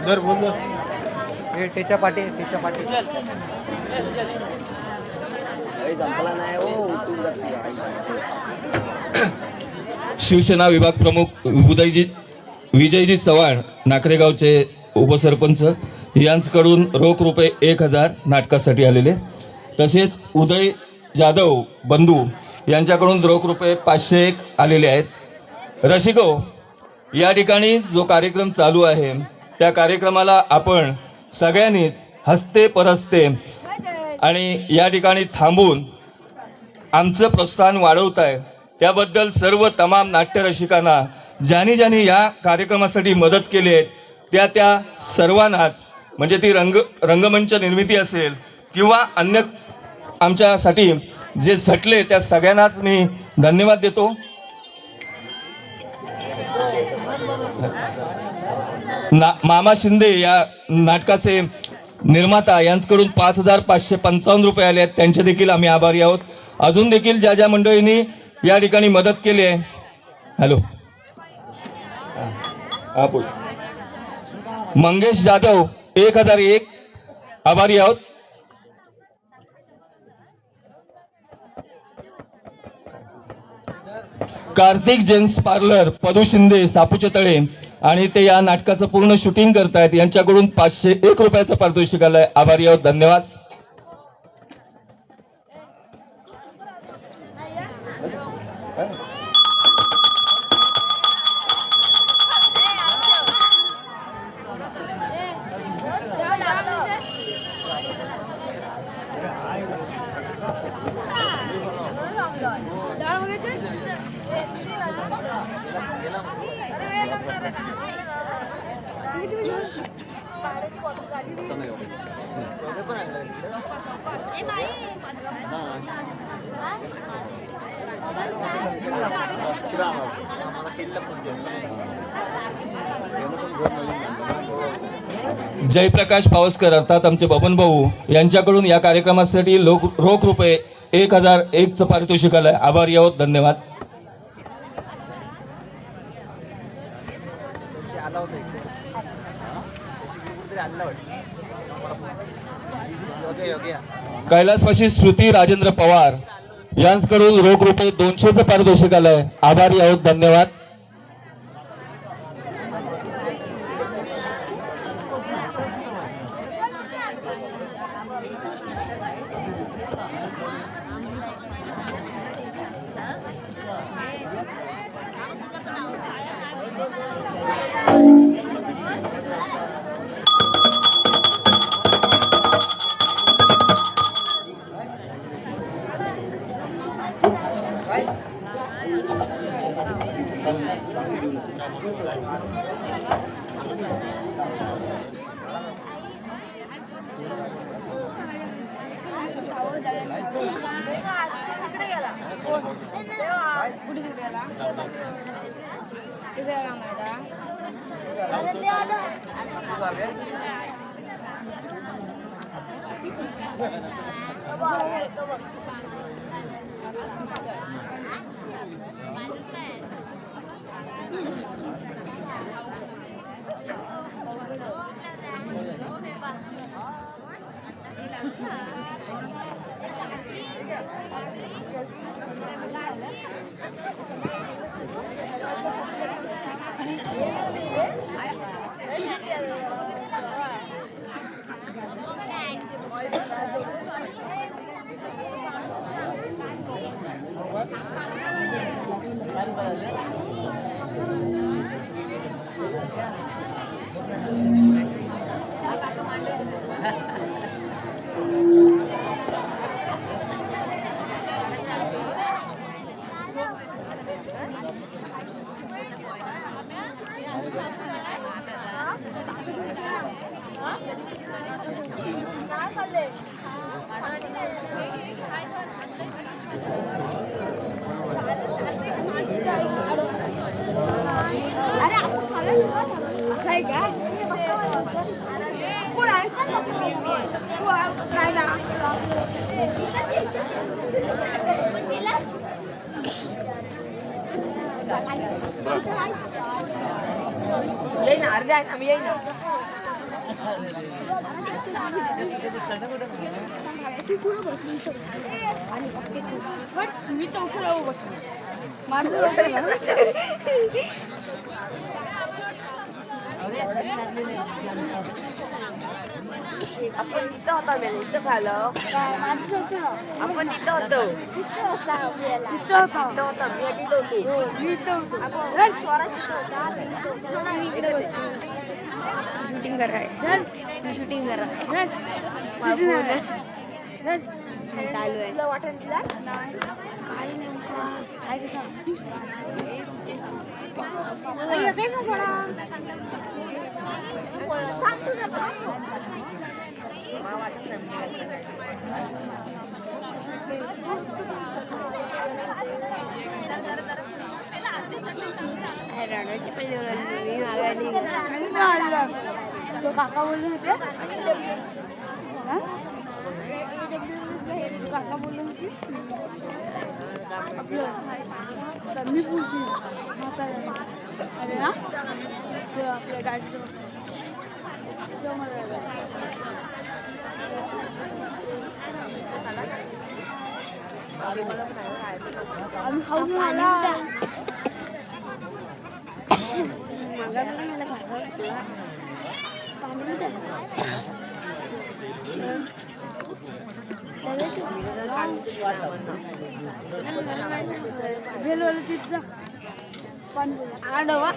दर बोल हे टेच्या पाठी शिवसेना विभाग प्रमुख विजयजी चव्हाण नाकरेगावचे उपसरपंच यांच्याकडून रोख रुपये 1000 नाटकासाठी आलेले, तसेच उदय जाधव बंधू यांच्याकडून रोख रुपये 501 आलेले आहेत। रसिको, या ठिकाणी जो कार्यक्रम चालू आहे त्या कार्यक्रमाला आपण सगळ्यांनीच हसते परहसते आणि या ठिकाणी थांबून आमचं प्रोत्साहन वाढवताय त्याबद्दल सर्व तमाम नाट्यरसिकांना ज्यांनी या कार्यक्रमासाठी मदत केली आहे त्या सर्वांनाच, म्हणजे ती रंगमंच निर्मिती असेल किंवा अन्य आमच्यासाठी जे झटले त्या सगळ्यांनाच मी धन्यवाद देतो। मामा शिंदे या नाटकाचे निर्माता यांच्याकडून 5555 रुपये आले आहेत, त्यांचे देखील आम्ही आभारी आहोत। अजून देखील ज्या मंडळींनी या ठिकाणी मदत केली आहे, हॅलो बोल, मंगेश जाधव 1001 आभारी आहोत। कार्तिक जेन्स पार्लर पदू शिंदे सापूचे तळे आणि ते या नाटकाचं पूर्ण शूटिंग करतायत, यांच्याकडून 501 रुपयाचं पारितोषिक आलंय, आभारी आहोत, धन्यवाद। जयप्रकाश पावसकर अर्थात आमचे बबन भाऊ यांच्याकडून या कार्यक्रमासाठी रोख रुपये 1001चं पारितोषिक आलंय, आभारी आहोत, धन्यवाद। कैलासवासी श्रुती राजेंद्र पवार यांच्याकडून रोख रुपये 200चं पारितोषिक आलंय, आभारी आहोत, धन्यवाद। येईन अर्धे आहे आम्ही येईन मी चौथ्याला उभं आपण इथं होता मी इथं खाल्लं आपण इथं होतो इथं होता मी इथं होतो शूटिंग कर रहा है शूटिंग कर रहा है चालू आहे तो काका बोलले होते काका बोलले होते मी पुशी अरे ना आपल्या गाडीचं आम्ही खाऊन आला मला भेलवाला तिथं पण आडवा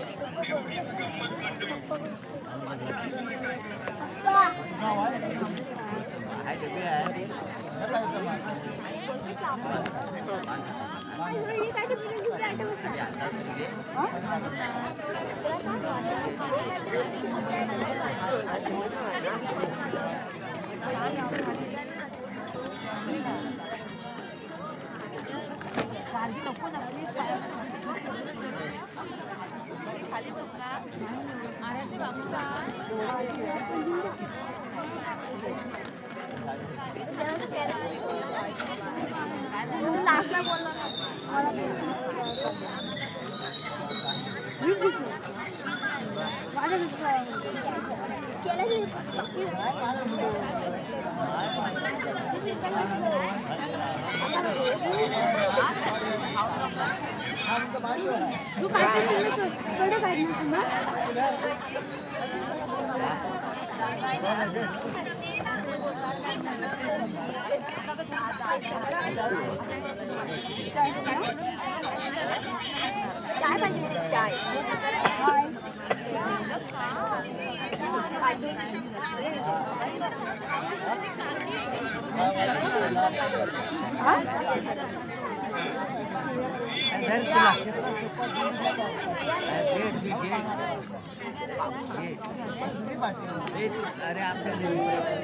तू काय पाहिजे चाय अरे आपल्या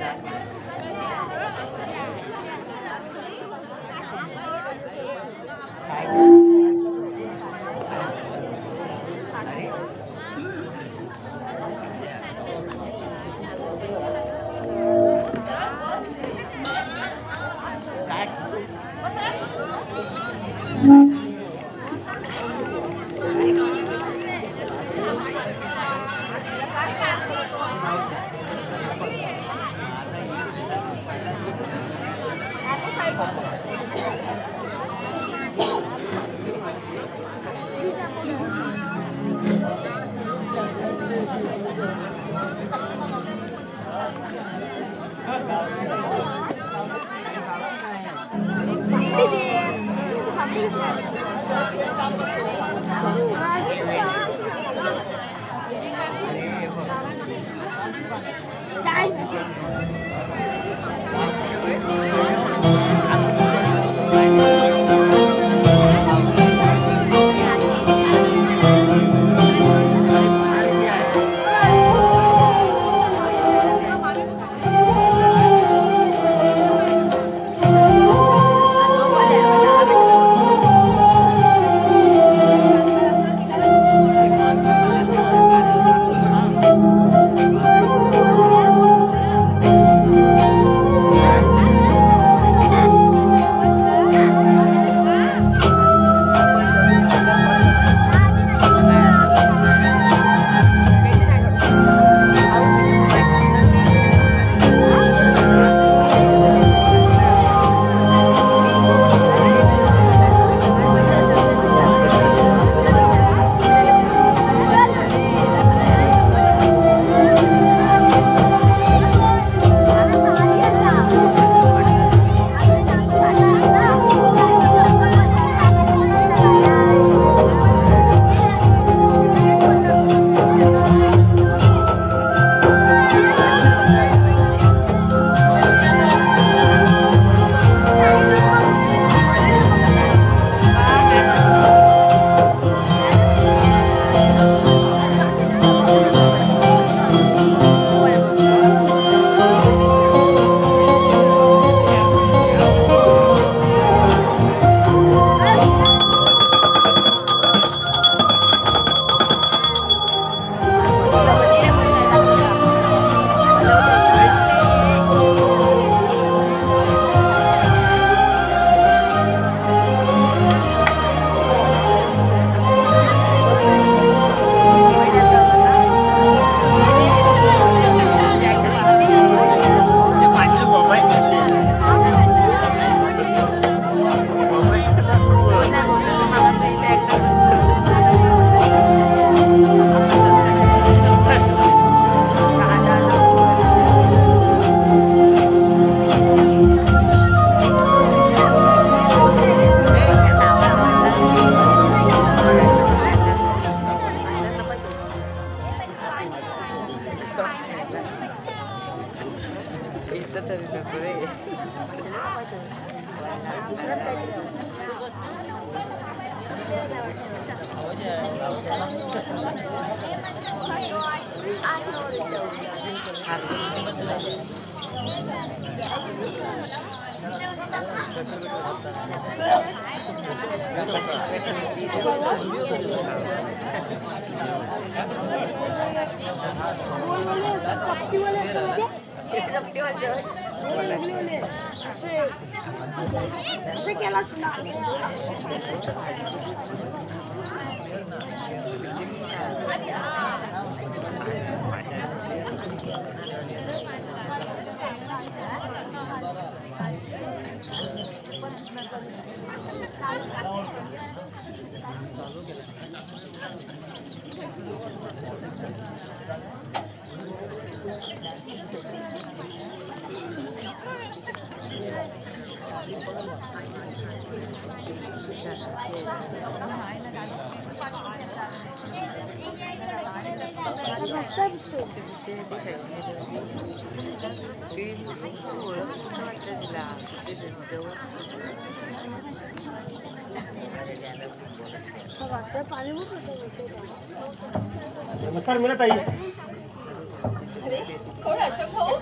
नमस्कार मीना ताई. अरे कोण अशोक भाऊ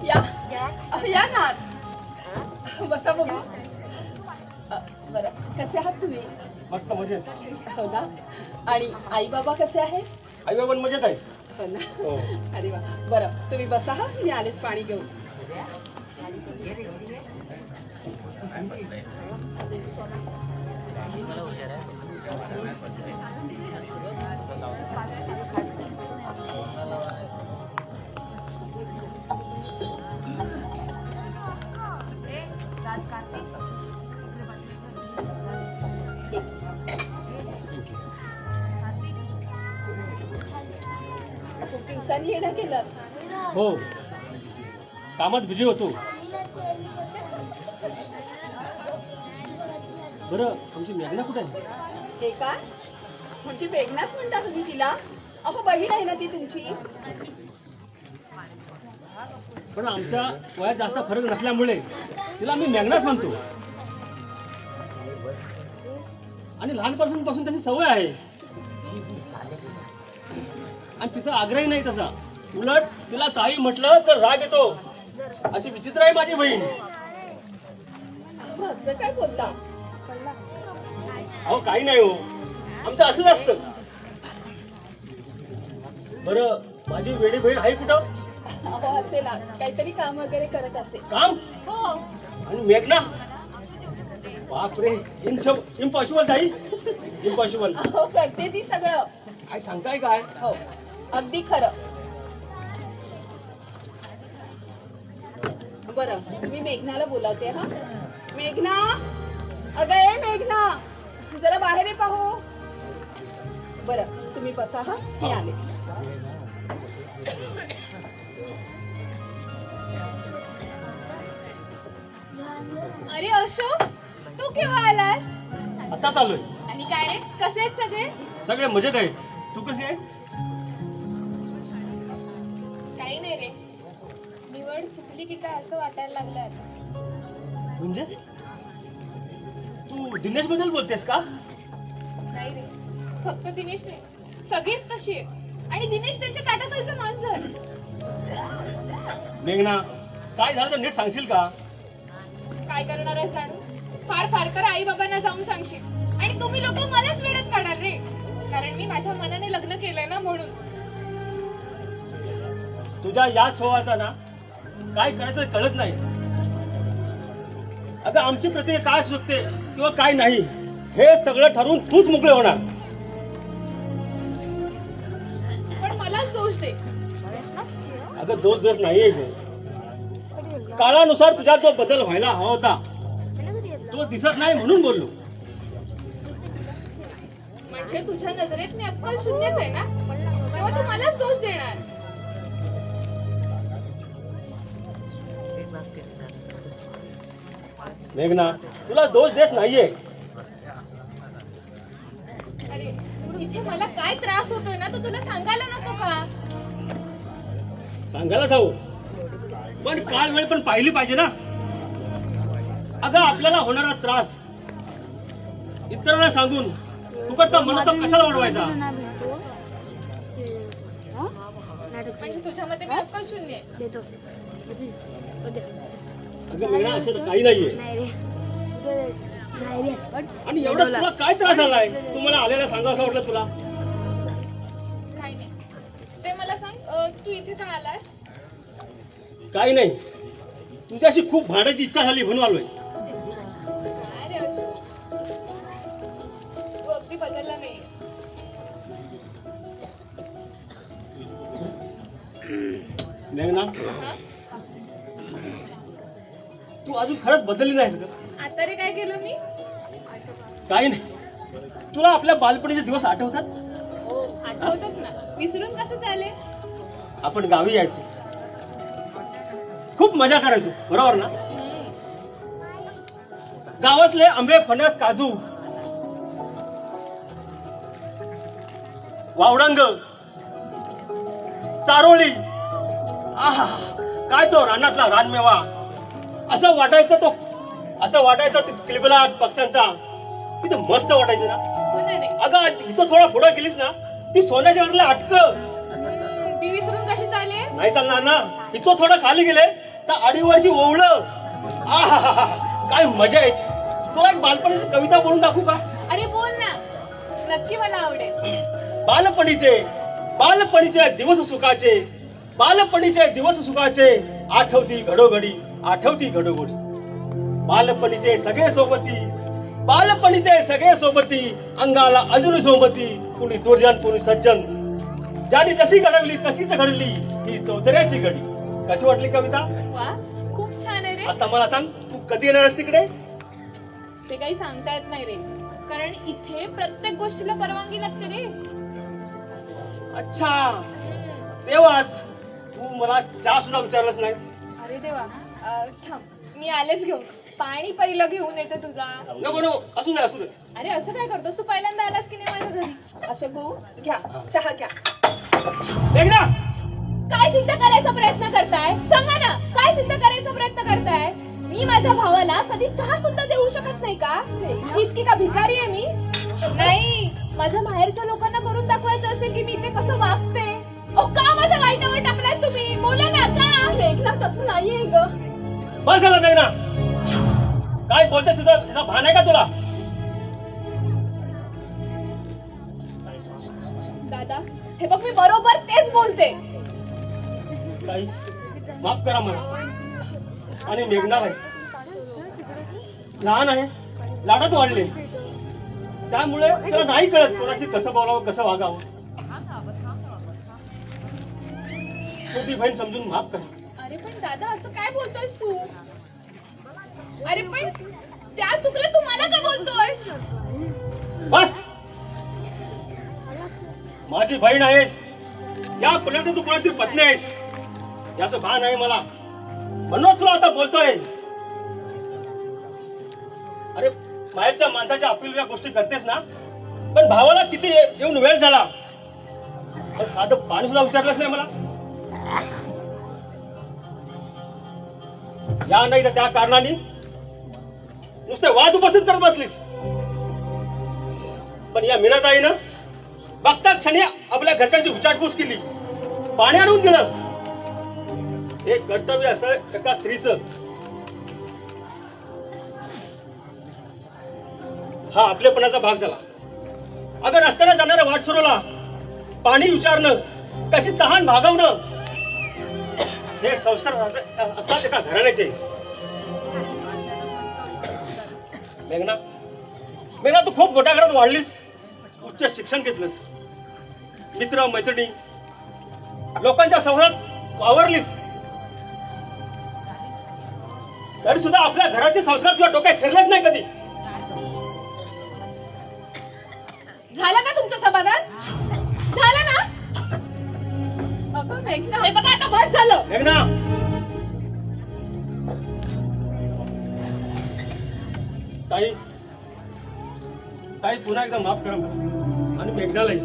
या या ना बसा बघू बरं कसे आहात तुम्ही मस्त मजेत. हो ना आणि आई बाबा कसे आहेत आई बाबा मजेत आहे. हो ना हो. अरे वा बरं तुम्ही बसा हा मी आलेच पाणी घेऊन खूप दिवसांनी येणं केलं हो कामात बिझी होतो. बरं आमची मेघना कुठे आहे? हे काय म्हणजे वेगळाच म्हणता तुम्ही तिला अहो बहीण आहे ना ती तुमची पण आमच्या वयात जास्त फरक नसल्यामुळे तिला आम्ही मेघनाच म्हणतो. आणि लहानपासून त्याची सवय आहे. आणि तिचा आग्रही नाही तसा. उलट तिला ताई म्हटलं तर राग येतो. अशी विचित्र आहे माझी बहीण. असं काय बोलता अहो काही नाही हो आमचं असंच असतं. बरं माझी वेडी बहीण आहे कुठं? अहो असेल ना काहीतरी काम वगैरे करत असेल काम हो आणि मेघना बापरे इम्पॉसिबल ताई इम्पॉसिबल. अहो करते ती सगळं काय सांगताय काय? हो अगदी खरं बरं मी मेघनाला बोलावते हा मेघना अगं ए मेघना जरा बाहेर ये पाहू बरं तुम्ही बसा हा मी आले अरे अशोक तू केव्हा आलास आता चालू आहे. आणि काय रे कसे आहेत सगळे सगळे मजेत आहेत. तू कशी आहेस? काही नाही रे निवड चुकली की काय असं वाटायला लागलं आता. म्हणजे तू दिनेश बद्दल बोलतेस का? नाही रे फक्त दिनेश नाही सगळीच तशी आहे आणि दिनेश त्यांच्या काटाखालचं मांजर. मेघना काय झालं तर नीट सांगशील का? काय करणार आहे जाणू फार फार कर आई बाबांना जाऊन सांगशील आणि तुम्ही लोक मलाच वेळेत काढाल रे कारण मी माझ्या मनाने लग्न केलंय ना म्हणून. तुझ्या या स्वभावाचा ना काय करायचं कळत नाही. अगं आमची प्रतिक्रिया काय सुचते किंवा काय नाही हे सगळं ठरवून तूच मोकळे होणार. पण मलाच दोष दे. अगं दोष नाहीये गं. काळानुसार तुझ्यात जो बदल व्हायला हवा होता तो दिसत नाही म्हणून बोललो. म्हणजे तुझ्या नजरेत मी अक्कल शून्यच आहे ना तेव्हा तू मलाच दोष देणार. मेघना तुला दोष देत नाहीये. अरे इथे मला काय त्रास होतोय ना तो तुला सांगायला नको का. सांगायला जाऊ पण काल वेळ पण पाहिली पाहिजे ना. अगं आपल्याला होणारा त्रास इतरांना सांगून फुकटचा मनस्ताप कशाला वाढवायचा. म्हणजे तुझ्यामध्ये मी अक्कल शून्य आहे. देतो अगं मेघना असं तर काही नाहीये. नाही रे आणि एवढा तुला काय त्रास झालाय. तू मला आलेला सांगा असं वाटलं तुला. काही नाही. ते मला सांग तू इथे का आलास? काही नाही, तुझ्याशी खूप भांडायची इच्छा झाली म्हणून आलोय. अरे असो, तू अगदी बदलला नाही. मेघना तू अजून खरंच बदलली नाहीस का. आता रे काय केलं मी? काही नाही, तुला आपल्या बालपणीचे दिवस आठवतात. हो आठवतात ना. विसरून कसं चालेल. आपण गावी यायचो, खूप मजा करायचो बरोबर ना. गावातले आंबे फणस काजू वावडंग चारोळी आहा काय तो रानातला रानमेवा. असं वाटायचं तो किलबिलाट पक्ष्यांचा किती मस्त वाटायचं ना. हो ना रे. अगं इथं थोडा पुढे गेलीस ना ती सोन्याच्या वरला अटक ती विसरून कशी चालेल. नाही चालणार ना. इथं थोडं खाली गेले तर आडीवरची ओवळं आहा काय मजा यायची. तुला एक बालपणीची कविता बोलून दाखवू का. अरे बोल ना, नक्की मला आवडेल. बालपणीचे दिवस सुखाचे, बालपणीचे दिवस सुखाचे, आठवती घडोघडी, आठवती घडोघडी. बालपणीचे सगळे सोबती, अंगाला अजून सोबती, कुणी दुर्जन कुणी सज्जन. ज्याने जशी घडवली तशीच घडली ही चौधऱ्याची घडी. कशी वाटली कविता. वा खूप छान आहे रे. आता मला सांग तू कधी येणार आहेस तिकडे. ते काही सांगता येत नाही रे, कारण इथे प्रत्येक गोष्टीला परवानगी लागते रे. अच्छा तेव्हाच तू मला चहा सुद्धा विचारलंच नाही. अरे देवा, थांब मी आलेच घेऊन. पाणी पहिलं घेऊन येते तुझा. नको असू दे. अरे असं काय करतोस तू. पहिल्यांदा आलास की नाही माझ्या घरी. अशोकू घ्या चहा घ्या. मेघना काय सिद्ध करायचा प्रयत्न करताय सांगा ना. काय सिद्ध करायचा प्रयत्न करताय. मी माझ्या भावाला कधी चहा सुद्धा देऊ शकत नाही का. इतकी का भिकारी आहे मी. नाही, माझ्या बाहेरच्या लोकांना करून दाखवायचं असेल की मी इथे कसं वागते. का माझ्या वाईटावर टाकलाय तुम्ही. बोला ना का. मेघना तसं नाहीये ग. बस झालं मेघना. काय बोलते तुझा भान आहे का तुला. दादा हे बघ मी बरोबर तेच बोलते. ताई माफ करा मला. आणि मेघना भाई लहान आहे, लाडात वाढले, त्यामुळे त्याला नाही कळत कोणाशी कसं बोलावं कसं वागावं. छोटी बहीण समजून माफ करा. अरे पण दादा असं काय बोलतोयस तू. अरे पण त्या चुकलं तू मला का बोलतोयस. बस माझी बहीण आहेस, या पलीकडे तू कोणाची पत्नी आहेस याचं भान आहे मला, म्हणून तुला आता बोलतोय. अरे बाहेरच्या माणसाच्या आपल्या गोष्टी करतेस ना, पण भावाला किती येऊन वेळ झाला, पण साधं पाणी सुद्धा विचारलंच नाही मला. या नाही तर त्या कारणाने नुसते वाद उपस्थित करत बसलीस. पण या मीनाताईनं बघता क्षणी आपल्या घरच्यांची विचारपूस केली, पाणी आणून दिलं. हे कर्तव्य असं एका स्त्रीचं. हा आपलेपणाचा भाग झाला. अगर रस्त्याला जाणाऱ्या वाट सोडवला पाणी विचारणं, त्याची तहान भागवणं, हे संस्कार असतात एका घराण्याचे. मेघना तू खूप मोठ्या घरात वाढलीस, उच्च शिक्षण घेतलंस, मित्र मैत्रिणी लोकांच्या संवादात वावरलीस, तरी सुद्धा आपल्या घरातील संस्कार तुझ्या डोक्यात शिरलेच नाही कधी. झालं का तुमचं समाधान. झालं ना. अगं मेघना हे बघा आता बस झालं. मेघना ताई ताई पुन्हा एकदा माफ करा मला आणि मेघनालाही.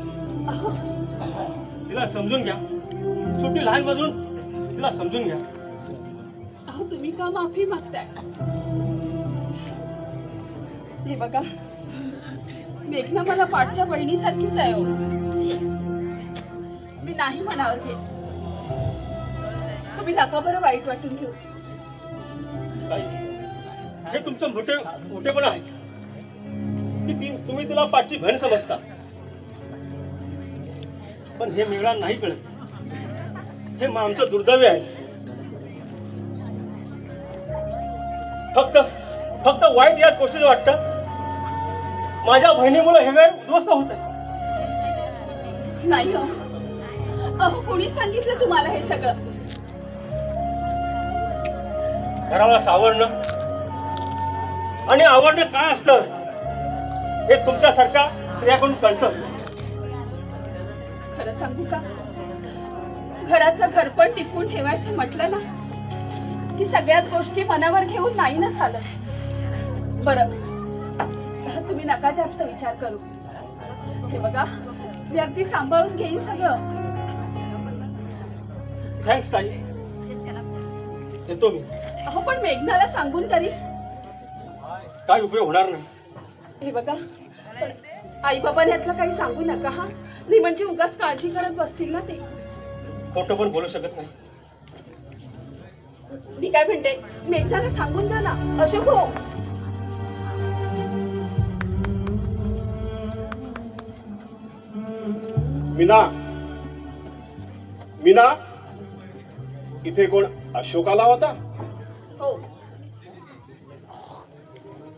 तिला समजून घ्या, छोटी लहान बाजून तिला समजून घ्या. का माफी मागताय? हे बघा, मेघना मला पाठच्या बहिणीसारखीच आहे हो. मी नाही म्हणावं हे. तुम्ही नका बरं वाईट वाटून घेऊ. हे तुमचं मोठेपण आहे की तुम्ही तिला पाठची बहीण समजता. पण हे मेळा नाही कळत. हे आमचं दुर्दैव आहे. फक्त वाईट याच गोष्टीचं वाटतं, माझ्या बहिणीमुळे हे वेळ उद्ध्वस्त होत आहे. नाही हो, अहो कोणी सांगितलं तुम्हाला हे सगळं? घराला सावरणं आणि आवडणं काय असतं हे तुमच्यासारख्या स्त्रियाकडून कळतं. खरं सांगू का, घराचं घरपण टिकवून ठेवायचं म्हटलं ना की सगळ्याच गोष्टी मनावर घेऊन नाही ना चालत. बरं, तुम्ही नका जास्त विचार करू. हे बघा, मी अगदी सांभाळून घेईन सगळं. थँक्स ताई, येतो मी. अहो पण मेघनाला सांगून तरी. काय उपयोग होणार नाही. हे बघा, आई बाबांनी यातलं काही सांगू नका हा. नाही म्हणजे उगाच काळजी करत बसतील ना ते. खोटं पण बोलू शकत नाही. मी काय म्हणते, मेघनाला सांगून द्या ना. अशोक हो, मीना, इथे कोण अशोक आला होता? हो.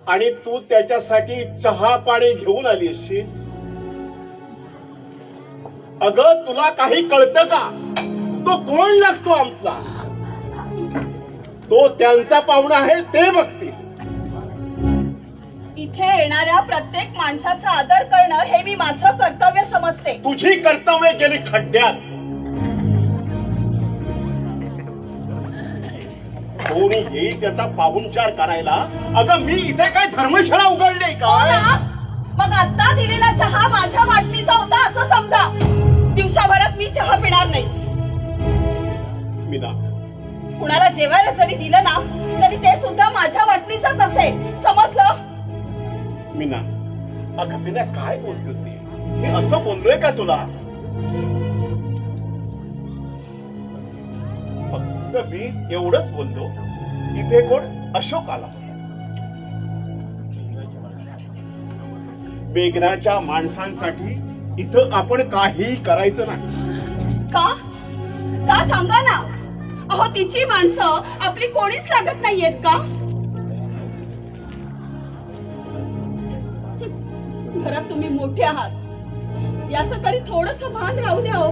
आणि तू त्याच्यासाठी चहा पाणी घेऊन आली असशील. अगं तुला काही कळतं का? तो कोण लागतो आमचा? तो त्यांचा पाहुणा आहे, ते बघतील. इथे येणाऱ्या प्रत्येक माणसाचा आदर करणं हे मी माझं कर्तव्य समजते. तुझी कर्तव्य गेली खड्ड्यात. कोणी येईल त्याचा पाहुणचार करायला. अगं मी इथे काय धर्मशाळा उघडली हो का? ना? मग आता दिलेला चहा माझ्या वाटणीचा होता असं समजा. दिवसाभरात मी चहा पिणार नाही. मीना, कुणाला जेवायला जरी दिलं ना तरी ते सुद्धा माझ्या वाटणीचंच असेल, समजलं? मीना, अगं मीना काय बोलतोस ती? मी असं बोललोय का तुला? फक्त मी एवढंच बोललो, इथे कोण अशोक आला. मेघनाच्या माणसांसाठी इथं आपण काही करायचं नाही. का? का सांगा ना. अहो तिची माणसं आपली कोणीच लागत नाहीयेत का? घरात तुम्ही मोठे आहात, याचं तरी थोडंसं भान राहू द्या हो.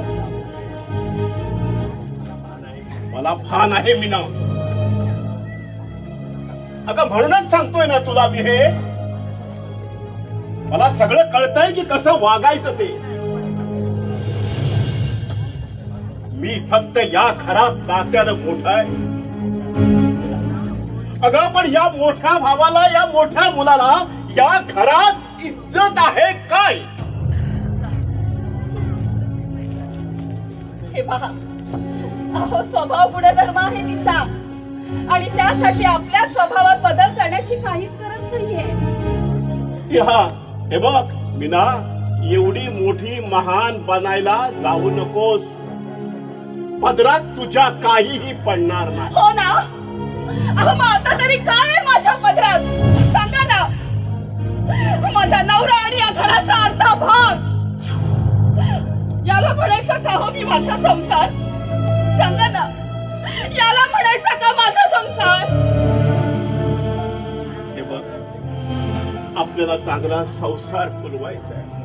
मला भान आहे मीना. अगं म्हणूनच सांगतोय ना तुला मी हे. मला सगळं कळतंय की कसं वागायचं ते. मी फक्त या घरात नात्यानं मोठा आहे. अगं पण या मोठ्या भावाला, या मोठ्या मुलाला या घरात इज्जत आहे काय? हे पहा, अहो स्वभाव गुणधर्म आहे तिचा आणि त्यासाठी आपल्या स्वभावात बदल करण्याची काहीच गरज नाहीये. हे बघ मीना, एवढी मोठी महान बनायला जाऊ नकोस. पदरात तुझ्या काहीही पडणार नाही. हो ना? अहो मग आता तरी काय आहे माझ्या पदरात सांगा ना. माझा नवरा आणि या घराचा अर्धा भाग, याला म्हणायचा का हो मी माझा संसार? सांगा ना, याला म्हणायचा का माझा संसार? हे बघ, आपल्याला चांगला संसार फुलवायचा आहे.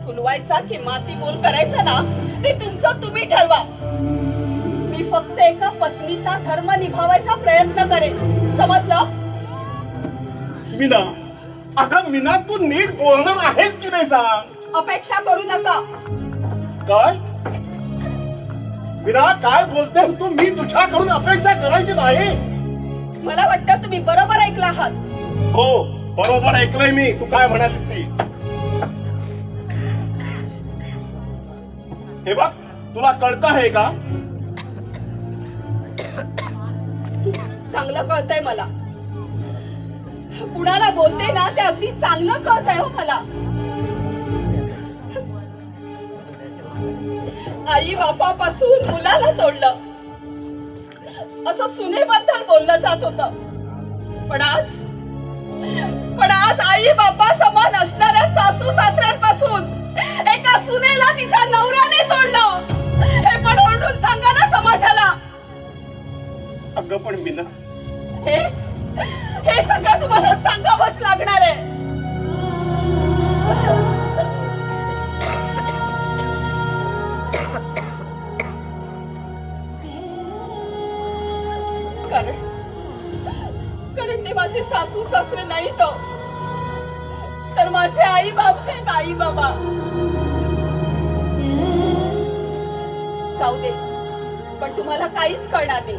फुलवायचा की माती मोल करायचा ना ते तुमचं तुम्ही ठरवा. मी फक्त एका पत्नीचा धर्म निभावायचा प्रयत्न करेन, समजलं? मीना, अगं मीना, तू नीट बोलणार आहेस की नाही सांग. अपेक्षा करू नका. काय मीना, काय बोलतेस तू? मी तुझ्याकडून अपेक्षा करायची नाही. मला वाटतं तुम्ही बरोबर ऐकला आहात. हो, बरोबर ऐकलंय मी. तू काय म्हणालीस ती. हे बघ, तुला कळतं आहे का? चांगलं कळतंय मला. कुणाला बोलते ना ते अगदी चांगलं कळतंय हो मला. आई बापापासून मुलाला तोडलं असं सुनेबद्दल बोललं जात होतं. पण आज आई बापा समान असणाऱ्या सासू सासऱ्यांपासून एका सुनेला तिच्या नवऱ्याने तोडलं. हे पण ओरडून सांगा ना समाजाला. अगं पण मीना, हे सगळं तुम्हाला सांगावंच लागणार आहे. कारण ते माझे सासू सासरे नाही तर माझे आई बाबा आहेत. आई बाबा जाऊ दे, पण तुम्हाला काहीच कळणार नाही.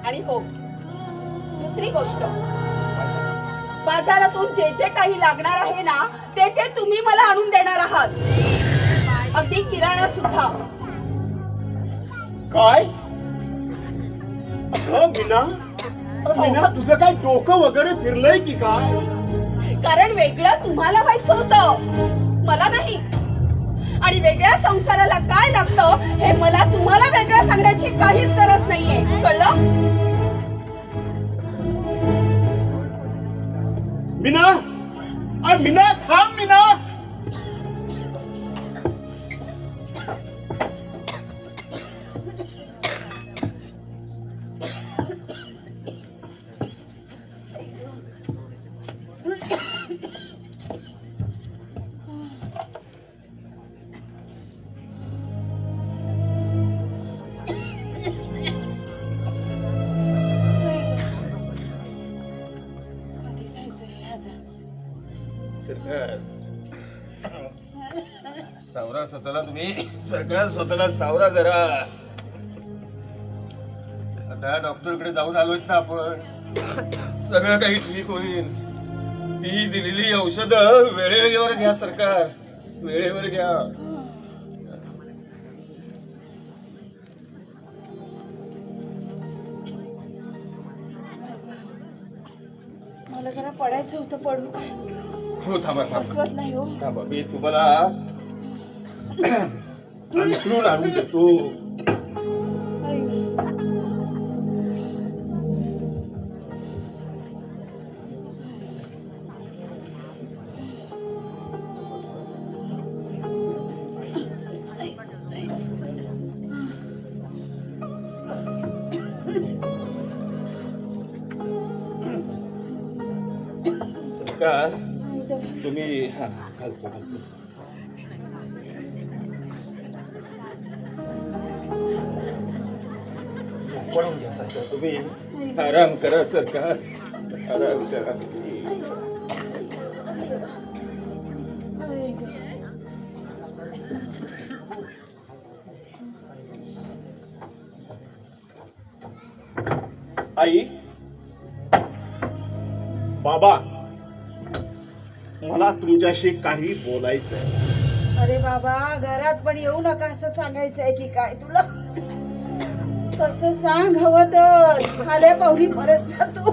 आणि हो, दुसरी गोष्ट, बाजारातून जे जे काही लागणार आहे ना ते तुम्ही मला आणून देणार आहात. अगदी किराणा सुद्धा. काय? अगं मीना, तुझं काय डोकं वगैरे फिरलंय की काय? कारण वेगळं तुम्हाला व्हायचं होतं, मला नाही. आणि वेगळ्या संसाराला काय लागतं हे मला तुम्हाला वेगळं सांगण्याची काहीच गरज नाहीये. कळलं? मीना थांब मीना. सावरा स्वतःला तुम्ही, सरकार स्वतःला सावरा जरा. आता डॉक्टरकडे जाऊन आलोय ना आपण, सगळं काही ठीक होईल. ती दिलेली औषधं वेळेवर घ्या सरकार, वेळेवर घ्या. मला जरा पडायचं होतं, पडू हो थांबा बसवत नाही हो. थांबा, मी तुम्हाला अंथरूण आणून देतो. सरकार तुम्ही घालतो पडून घ्या सरकार, तुम्ही आराम करा सरकार, आराम करा. आई बाबा, मला तुमच्याशी काही बोलायचंय. अरे बाबा, घरात पण येऊ नका असं सांगायचंय की काय तुला? कसं सांग हवं तर आल्या पावली परत जातो.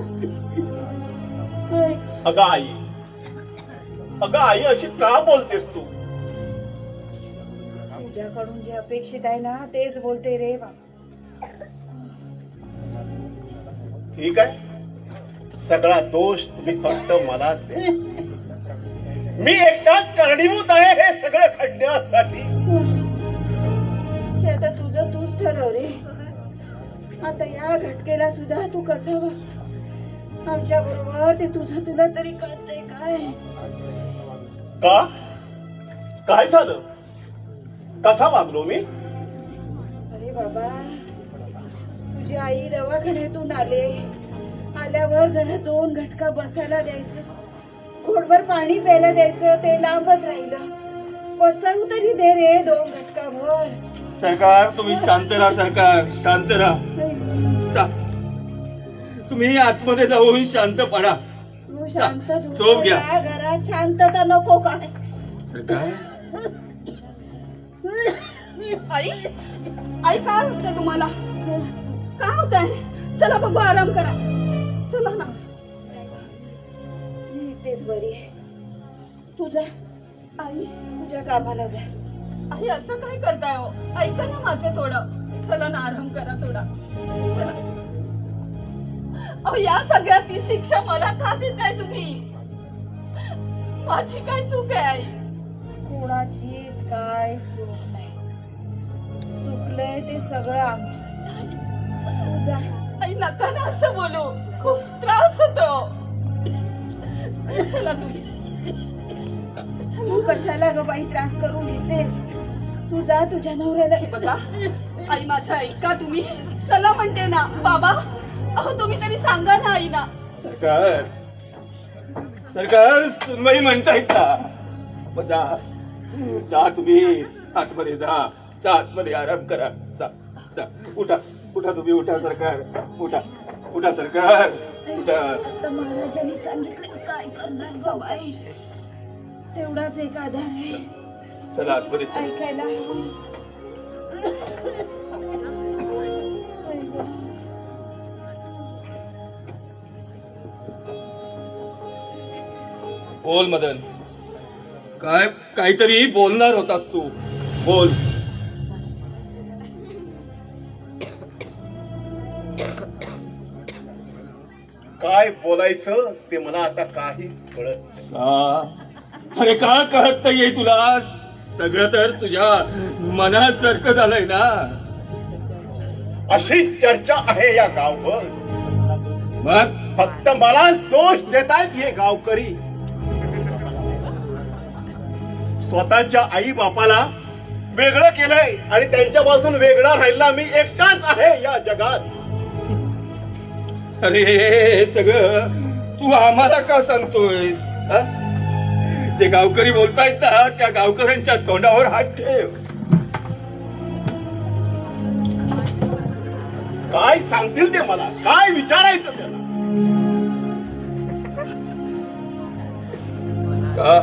अगं आई अशी का बोलतेस तू? तुझ्याकडून जे अपेक्षित आहे ना तेच बोलते रे बाबा. ठीक आहे, सगळा दोष तुम्ही फक्त मलाच दे. मी एकटाच कारणीभूत आहे हे सगळं घडण्यासाठी. ते आता तुझं तूच ठरव रे. आता या घटकेला सुद्धा तू कसं आमच्या बरोबर ते तुझं तुला तरी कळतंय काय? का? काय झालं? कसा वागलो मी? अरे बाबा, तुझी आई दवाखान्यातून आल्यावर जरा 2 घटका बसायला द्यायचं, घोटभर पाणी प्यायला द्यायचं, ते लांबच राहिलं. बसवू तरी दे रे 2 घटकाभर. सरकार तुम्ही शांत राहा, सरकार शांत राहा. तुम्ही आतमध्ये जाऊन शांत पडा. तू शांत झोप घ्या. घरात शांतता नको काय? सरकार आई काय होतं तुम्हाला? चला बघू, आराम करा. चला ना. मी तेच बरी आहे. तुझा आई तुझ्या कामाला जा. आई असं काय करताय हो? ऐका ना माझं थोडं. चला ना, आराम करा थोडा. चला. अहो, या सगळ्याची शिक्षा मला का देताय तुम्ही? माझी काय चूक आहे आई? कोणाचीच काय चूक नाही. चुकलंय ते सगळं आमचं. तुझा आई नका ना असं बोलू, खूप त्रास होतो. चला तुम्ही. तू कशाला ग बाई त्रास करून घेतेस? तू जा तुझ्या नवऱ्याला. बघा आई, माझं ऐका तुम्ही. चला म्हणते ना. बाबा, अहो तुम्ही तरी सांगा ना आईला. सरकार सरकार सुनबाई म्हणतायत का? मग जा जा, तुम्ही आतमध्ये जा. आतमध्ये आराम करा. जा जा. उठा उठा, तुम्ही उठा सरकार. उठा उठा सरकार, उठा. तर महाराजांनी सांगितलं काय करणार ग बाई? तेवढाच एक आधार आहे. चला आतमध्ये चला. ऐकायला बोल मदन, काय काहीतरी बोलणार होतास तू. बोल. काय बोलायचं ते मला आता काहीच कळत नाही. अरे का कळत नाहीये तुला? सगळं तर तुझ्या मनासारखं झालंय ना. अशी चर्चा आहे या गावभर. मग फक्त मलाच दोष देतायत हे गावकरी. स्वतःच्या आई बापाला वेगळं केलंय आणि त्यांच्यापासून वेगळा राहिला मी एकटाच आहे या जगात. अरे हे सगळं तू आम्हाला का सांगतोयस? जे गावकरी बोलतायत ना, त्या गावकऱ्यांच्या तोंडावर हात ठेव. काय सांगतील ते मला? काय विचारायचं त्याला? का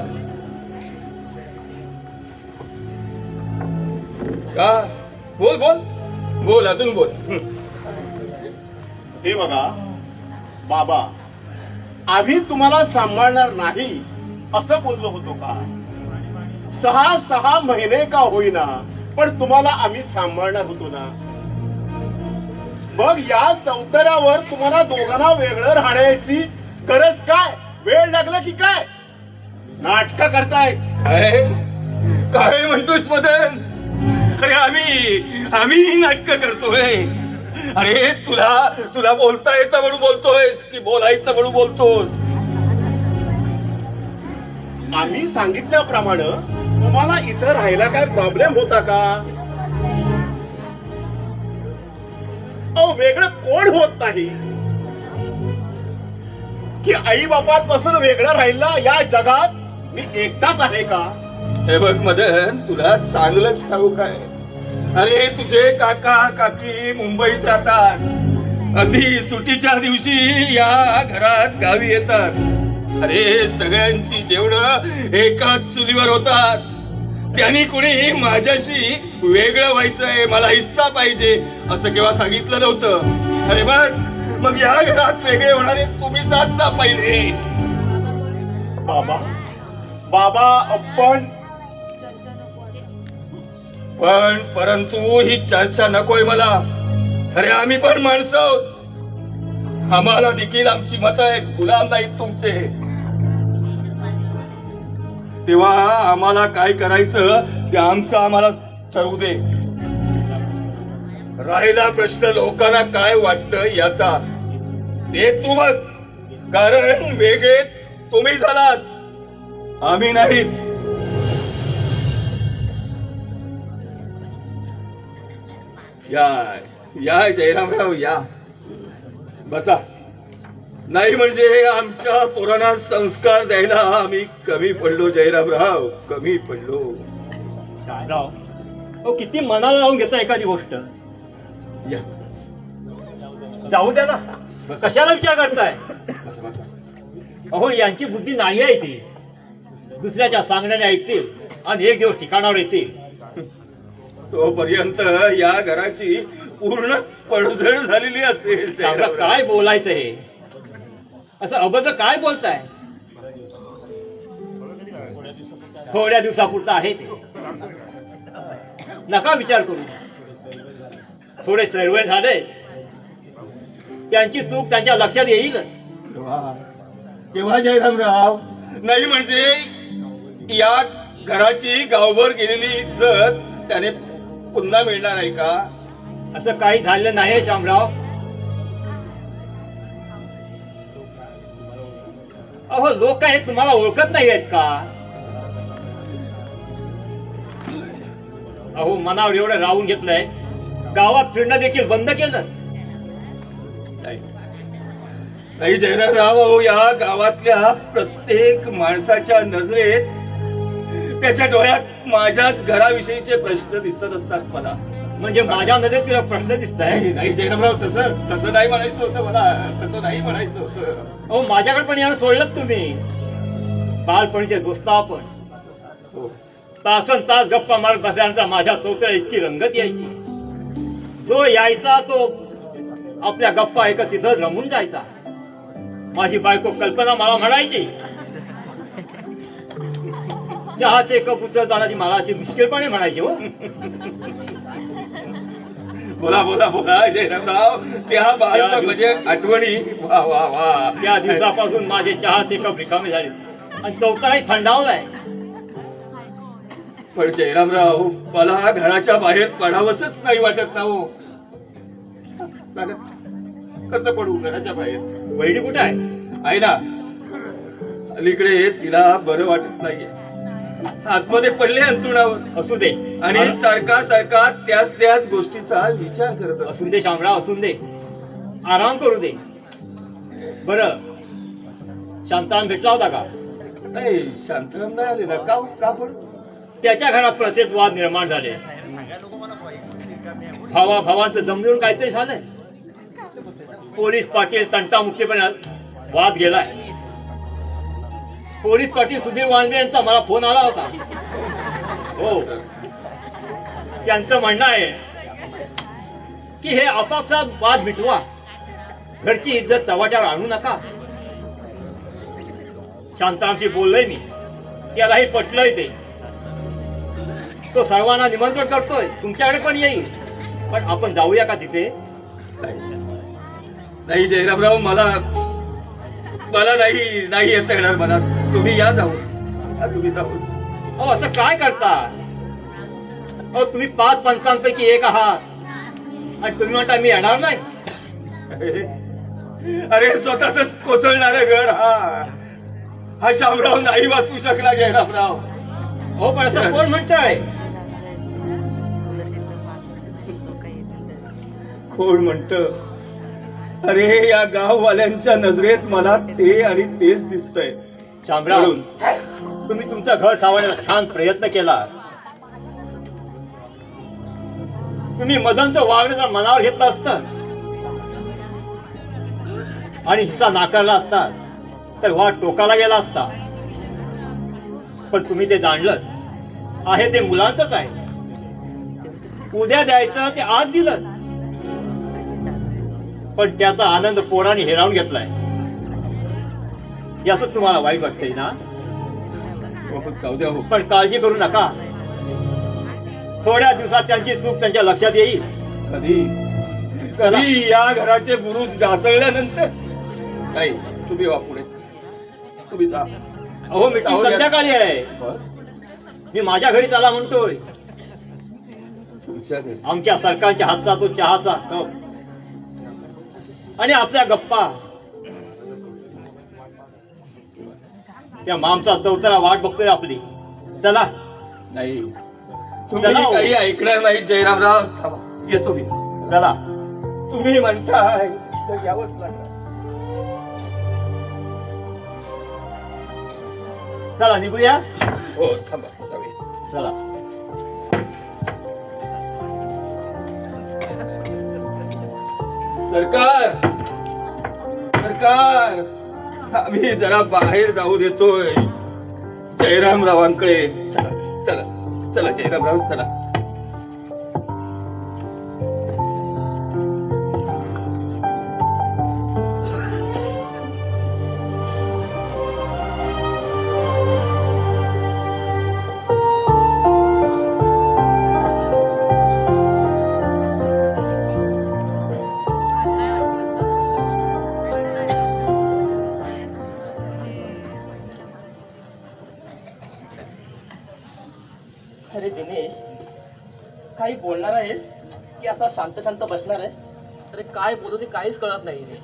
का बोल बोल बोल, अजून बोल. हे बघा बाबा, आम्ही तुम्हाला सांभाळणार नाही असं बोललो होतो का? 6 महिने का होईना, पण तुम्हाला आम्ही सांभाळणार होतो ना. मग या चौतऱ्यावर तुम्हाला दोघांना वेगळं राहण्याची गरज काय? वेळ लागला की काय? नाटक करताय. काय काय म्हणतोस मदन? अरे आम्ही नाटक करतोय. अरे तुला बोलता येतं म्हणून बोलतोयस की बोलायचं म्हणून बोलतोस? आम्ही सांगितल्याप्रमाणे तुम्हाला इथं राहायला काय प्रॉब्लेम होता का? अहो, वेगळं कोण होत नाही की आई बापापासून वेगळं राहिला या जगात मी एकटाच आहे का? हे बघ मदन, तुला चांगलंच ठाऊक आहे. अरे तुझे काका काकी मुंबईत राहतात. अगदी सुट्टीच्या दिवशी या घरात गावी येतात. अरे सगळ्यांची जेवणं एकाच चुलीवर होतात. त्यांनी कुणी माझ्याशी वेगळं व्हायचंय, मला हिस्सा पाहिजे असं केव्हा सांगितलं नव्हतं. अरे मग या घरात वेगळे होणारे तुम्ही जात ना पहिले. बाबा परंतु ही चर्चा नकोय मला. अरे आम्ही पण माणसं आहोत. आम्हाला देखील आमची मतं आहेत, गुलाम नाहीत तुमचे. तेव्हा आम्हाला काय करायचं ते आमचं आम्हाला ठरवू दे. राहिला प्रश्न लोकांना काय वाटतं याचा, ते तू बघ. कारण वेगळे तुम्ही झालात, आम्ही नाही. या जयरामराव या, बसा. नाही म्हणजे आमच्या पोरांना संस्कार द्यायला आम्ही कमी पडलो जयरामराव, कमी पडलो. राव किती मनाला लावून घेता एखादी गोष्ट. या जाऊ द्या ना, कशाला विचार करताय? अहो यांची बुद्धी नाही आहे ती. दुसऱ्याच्या सांगण्याने ऐकतील आणि एक दिवस ठिकाणावर येतील. तोपर्यंत या घराची पूर्ण पडझड झालेली असेल. सांगा काय बोलायचं हे, असं अभद्र काय बोलताय? थोड्या दिवसापुरता आहे ते, नका विचार करू. थोडे सर्वे झाले, त्यांची चूक त्यांच्या लक्षात येईल. तेव्हा जयरामराव, नाही म्हणजे या घराची गावभर गेलेली इज्जत त्याने पुन्हा मिळणार आहे का? असं काही झालं नाही शामराव. अहो लोक काय तुम्हाला ओळखत नाही आहेत का? अहो मनावर एवढं राहून घेतलंय, गावात फिरणं देखील बंद केलं. नाही जयरामराव, अहो या गावातल्या प्रत्येक माणसाच्या नजरेत त्याच्या डोळ्यात माझ्याच घराविषयीचे प्रश्न दिसत असतात मला. म्हणजे माझ्या नजरेत तुला प्रश्न दिसताय? नाही जयरामराव, तसं नाही म्हणायचं होतं मला, तसं नाही म्हणायचं होतं. अहो माझ्याकडे पण यानं सोडलं तुम्ही. बालपणीचे दोस्त आपण, तासन तास गप्पा मारत बसल्यानंतर माझ्या चौथ्या इतकी रंगत यायची. जो यायचा तो आपल्या गप्पा ऐकत तिथं रमून जायचा. माझी बायको कल्पना मला म्हणायची, चहाचे कप उचलताना ती मला अशी मुश्किलपणे म्हणायची. हो बोला बोला बोला जयरामराव, त्या बालपण म्हणजे आठवणी. वा वा वा. त्या दिवसापासून माझे चहाचे कप रिकामे झाले आणि चौथाही थंडावलाय. पण जयरामराव, मला घराच्या बाहेर पडावंच नाही वाटत ना हो. सांगा कसं पडू घराच्या बाहेर? वहिनी कुठे आहे? आहे ना, अलीकडे तिला बरं वाटत नाहीये, आतमध्ये पडले अंतरुणावर. असू दे आणि सारखा सारखा त्याच गोष्टीचा विचार करत असतो. असून दे शामराव, असून दे, आराम करू दे. बरं शांताराम भेटला होता का? नाही, शांताराम नाही आले ना. का पण? त्याच्या घरात प्रचलित वाद निर्माण झाले. भावांचं जमून काहीतरी झालंय. पोलीस पाटील तंटामुक्तीपणे वाद गेलाय. पोलीस पाटील सुधीर वांगे यांचा मला फोन आला होता. हो, त्यांचं म्हणणं आहे की हे आपापसात वाद मिटवा, घरची इज्जत चव्हाट्यावर आणू नका. शांतारामशी बोललोय मी, त्यालाही पटलंय ते. तो सर्वांना निमंत्रण करतोय, तुमच्याकडे पण येईल. पण आपण जाऊया का तिथे? नाही जयरामराव, मला नाही येता येणार मला. तुम्ही या, जाऊ. तुम्ही जाऊ. अहो असं काय करता? अहो तुम्ही 5 पंचांपैकी एक आहात आणि तुम्ही म्हणता मी येणार नाही. अरे स्वतःच कोसळणारं घर हा शामराव नाही वाचवू शकला जयरामराव. हो पण असं कोण म्हणतंय? कोण म्हणतं? अरे या गाववाल्यांच्या नजरेत मला ते आणि तेच दिसतंय. शामराव, तुम्ही तुमचं घर सावरण्याचा छान प्रयत्न केला. तुम्ही मदनचं वागणं जर मनावर घेतलं असतं आणि हिस्सा नाकारला असता तर वाद टोकाला गेला असता. पण तुम्ही ते जाणलं आहे ते मुलांचंच आहे. उद्या द्यायचं ते आज दिलं, पण त्याचा आनंद पोराने हिरावून घेतलाय. याच तुम्हाला वाईट वाटतंय ना? जाऊ द्या हो. पण काळजी करू नका, थोड्या दिवसात त्यांची चूक त्यांच्या लक्षात येईल. कधी या घराचे बुरुज ढासळल्यानंतर. नाही, तुम्ही वा पुढे, तुम्ही जा. अहो मीटिंग संध्याकाळी आहे. मी माझ्या घरी चला म्हणतोय. तुमच्या घरी? आमच्या सरकारच्या हातचा तो चहाचा कप आणि आपल्या गप्पा. त्या मामचा चौथरा वाट बघतोय आपली. चला. नाही, तुम्ही काही ऐकणार नाही जयरामराव. थांबा, येतो मी. चला. तुम्ही म्हणताय तर यावंच लागणार. चला निघूया. हो, थांबा, जाऊया. चला. सरकार, आम्ही जरा बाहेर जाऊ देतोय जयरामरावांकडे. चला चला चला जयरामराव, चला. अरे दिनेश, काही बोलणार आहेस की असा शांत शांत बसणार आहेस? अरे काय बोलतो ते काहीच कळत नाही रे.